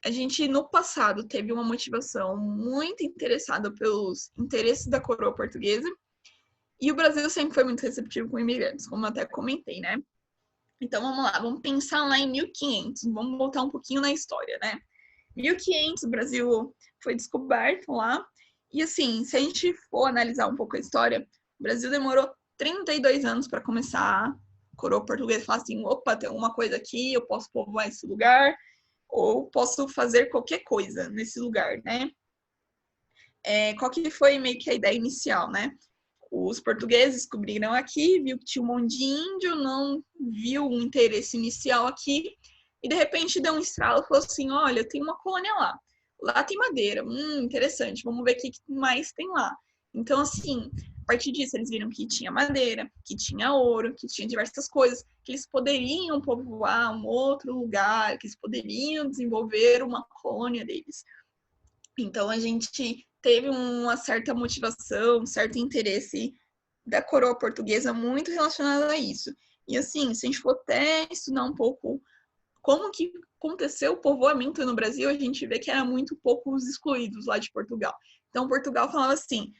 A gente, no passado, teve uma motivação muito interessada pelos interesses da coroa portuguesa. E o Brasil sempre foi muito receptivo com imigrantes, como eu até comentei, né? Então, vamos lá, vamos pensar lá em 1500. Vamos voltar um pouquinho na história, né? 1500 o Brasil foi descoberto lá. E assim, se a gente for analisar um pouco a história, o Brasil demorou 32 anos para começar a coroa portuguesa falar assim, opa, tem alguma coisa aqui, eu posso povoar esse lugar, ou posso fazer qualquer coisa nesse lugar, né? Qual que foi meio que a ideia inicial, né? Os portugueses descobriram aqui, viu que tinha um monte de índio, não viu um interesse inicial aqui, e de repente deu um estralo e falou assim, olha, tem uma colônia lá. Lá tem madeira, interessante, vamos ver o que mais tem lá. Então, assim, a partir disso eles viram que tinha madeira, que tinha ouro, que tinha diversas coisas, que eles poderiam povoar um outro lugar, que eles poderiam desenvolver uma colônia deles. Então, a gente teve uma certa motivação, um certo interesse da coroa portuguesa muito relacionado a isso. E assim, se a gente for até estudar um pouco como que aconteceu o povoamento no Brasil, a gente vê que era muito poucos excluídos lá de Portugal. Então, Portugal falava assim,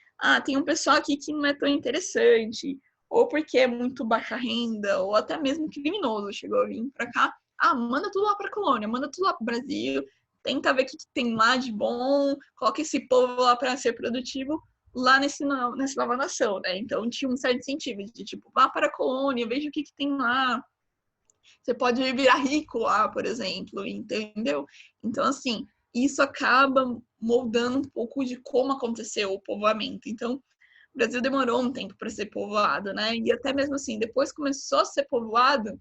tem um pessoal aqui que não é tão interessante, ou porque é muito baixa renda, ou até mesmo criminoso, chegou a vir para cá, manda tudo lá para a colônia, manda tudo lá para o Brasil, tenta ver o que tem lá de bom, coloca esse povo lá para ser produtivo lá nessa nova nação, né? Então, tinha um certo incentivo de, tipo, vá para a colônia, veja o que tem lá, você pode virar rico lá, por exemplo, entendeu? Então, assim, isso acaba moldando um pouco de como aconteceu o povoamento. Então, o Brasil demorou um tempo para ser povoado, né? E até mesmo assim, depois começou a ser povoado,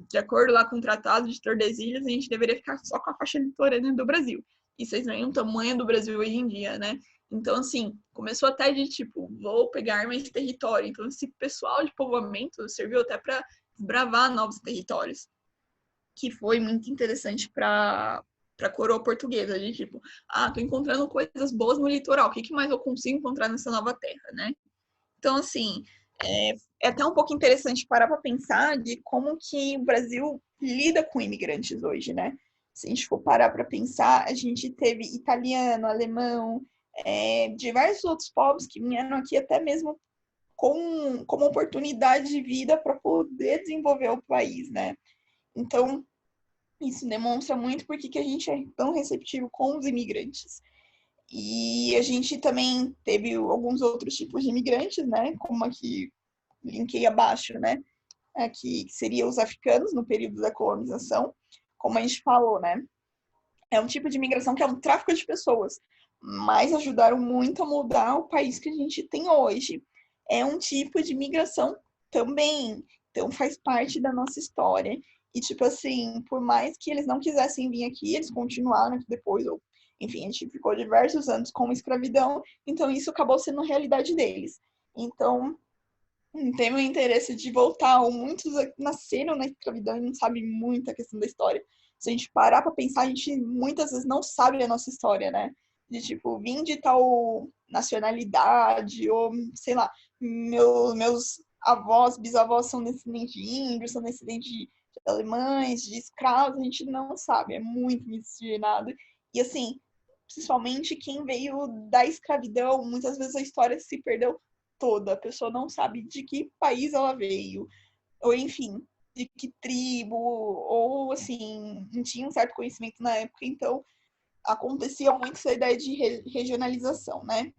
de acordo lá com o Tratado de Tordesilhas, a gente deveria ficar só com a faixa litorânea do Brasil. E vocês veem o tamanho do Brasil hoje em dia, né? Então, assim, começou até de, tipo, vou pegar mais território. Então, esse pessoal de povoamento serviu até para desbravar novos territórios, que foi muito interessante para a coroa portuguesa, de tipo, tô encontrando coisas boas no litoral, o que mais eu consigo encontrar nessa nova terra, né? Então, assim, é até um pouco interessante parar para pensar de como que o Brasil lida com imigrantes hoje, né? Se a gente for parar para pensar, a gente teve italiano, alemão, diversos outros povos que vieram aqui até mesmo como oportunidade de vida para poder desenvolver o país, né? Então, isso demonstra muito porque que a gente é tão receptivo com os imigrantes. E a gente também teve alguns outros tipos de imigrantes, né? Como aqui linkei abaixo, né? Aqui seria os africanos no período da colonização, como a gente falou, né? É um tipo de imigração que é um tráfico de pessoas, mas ajudaram muito a mudar o país que a gente tem hoje. É um tipo de migração também, então faz parte da nossa história. E, tipo assim, por mais que eles não quisessem vir aqui, eles continuaram aqui depois, ou, enfim, a gente ficou diversos anos com escravidão, então isso acabou sendo a realidade deles. Então, tem o interesse de voltar, ou muitos nasceram na escravidão e não sabem muito a questão da história. Se a gente parar para pensar, a gente muitas vezes não sabe a nossa história, né? De, tipo, vim de tal nacionalidade, ou, sei lá, meus avós, bisavós são descendentes de índios, são descendentes de alemães, de escravos, a gente não sabe, é muito miscigenado. E, assim, principalmente quem veio da escravidão, muitas vezes a história se perdeu toda, a pessoa não sabe de que país ela veio, ou enfim, de que tribo, ou assim, não tinha um certo conhecimento na época, então acontecia muito essa ideia de regionalização, né?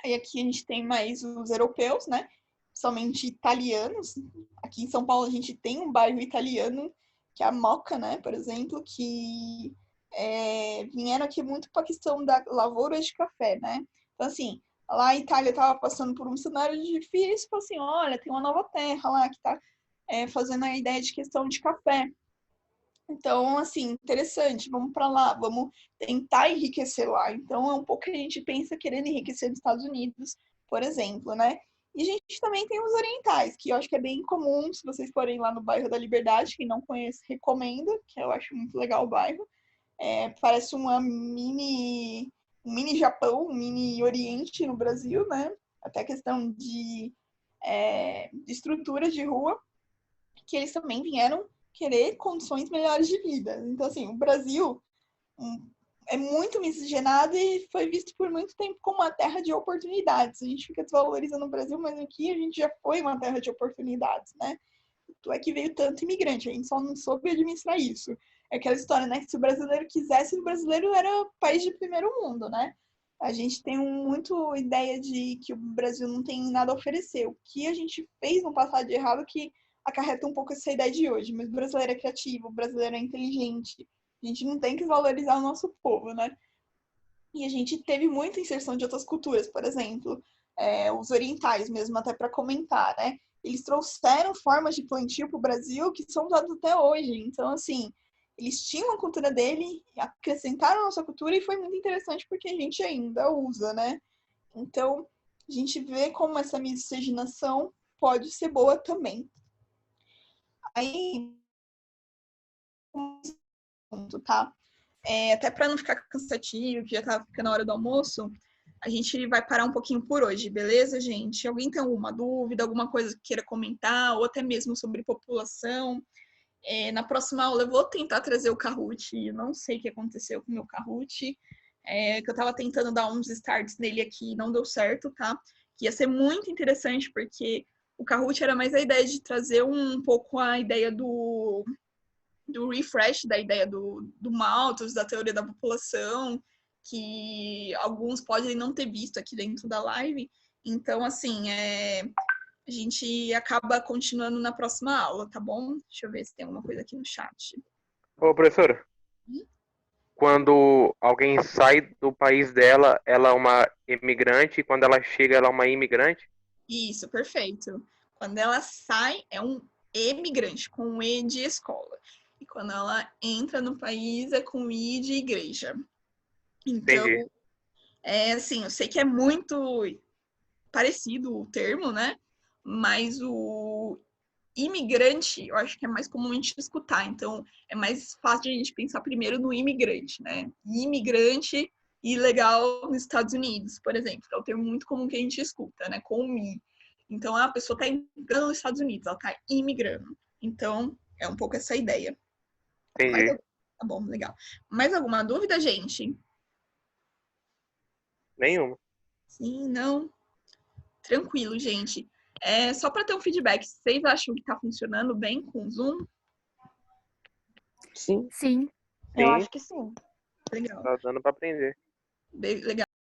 Aí aqui a gente tem mais os europeus, né? Somente italianos. Aqui em São Paulo a gente tem um bairro italiano, que é a Moca, né? Por exemplo, que vieram aqui muito para a questão da lavoura de café, né? Então, assim, lá a Itália estava passando por um cenário difícil, falou assim, olha, tem uma nova terra lá que está fazendo a ideia de questão de café. Então, assim, interessante, vamos para lá, vamos tentar enriquecer lá. Então, é um pouco que a gente pensa querendo enriquecer nos Estados Unidos, por exemplo, né? E a gente também tem os orientais, que eu acho que é bem comum, se vocês forem lá no bairro da Liberdade, quem não conhece, recomendo, que eu acho muito legal o bairro. Parece um mini Japão, um mini Oriente no Brasil, né? Até a questão de estrutura de rua, que eles também vieram querer condições melhores de vida. Então, assim, o Brasil é muito miscigenado e foi visto por muito tempo como uma terra de oportunidades. A gente fica desvalorizando o Brasil, mas aqui a gente já foi uma terra de oportunidades, né? Tanto é que veio tanto imigrante, a gente só não soube administrar isso. É aquela história, né? Que se o brasileiro quisesse, o brasileiro era país de primeiro mundo, né? A gente tem muito ideia de que o Brasil não tem nada a oferecer. O que a gente fez no passado de errado que acarreta um pouco essa ideia de hoje. Mas o brasileiro é criativo, o brasileiro é inteligente. A gente não tem que valorizar o nosso povo, né? E a gente teve muita inserção de outras culturas, por exemplo, os orientais mesmo, até para comentar, né? Eles trouxeram formas de plantio para o Brasil que são usadas até hoje. Então, assim, eles tinham a cultura dele, acrescentaram a nossa cultura e foi muito interessante porque a gente ainda usa, né? Então, a gente vê como essa miscigenação pode ser boa também. Aí, tá? Até para não ficar cansativo, que já tá ficando a hora do almoço, a gente vai parar um pouquinho por hoje, beleza, gente? Alguém tem alguma dúvida, alguma coisa que queira comentar, ou até mesmo sobre população? Na próxima aula eu vou tentar trazer o Kahoot. Eu não sei o que aconteceu com o meu Kahoot, que eu tava tentando dar uns starts nele aqui e não deu certo, tá? Que ia ser muito interessante, porque o Kahoot era mais a ideia de trazer um pouco a ideia do refresh, da ideia do Malthus, da teoria da população, que alguns podem não ter visto aqui dentro da live. Então, assim, a gente acaba continuando na próxima aula, tá bom? Deixa eu ver se tem alguma coisa aqui no chat. Ô, professora, quando alguém sai do país dela, ela é uma imigrante, e quando ela chega, ela é uma imigrante? Isso, perfeito. Quando ela sai, é um emigrante, com um E de escola. E quando ela entra no país, é com I de igreja. Então, Entendi. assim, eu sei que é muito parecido o termo, né? Mas o imigrante, eu acho que é mais comum a gente escutar. Então, é mais fácil de a gente pensar primeiro no imigrante, né? Imigrante ilegal nos Estados Unidos, por exemplo, que é o termo muito comum que a gente escuta, né? Com o I. Então, a pessoa está entrando nos Estados Unidos, ela está imigrando. Então, é um pouco essa ideia. Entendi. Tá bom, legal. Mais alguma dúvida, gente? Nenhuma. Sim, não? Tranquilo, gente. Só para ter um feedback, vocês acham que está funcionando bem com o Zoom? Sim. Sim, Sim, eu acho que sim. Legal. tá dando pra aprender. Legal.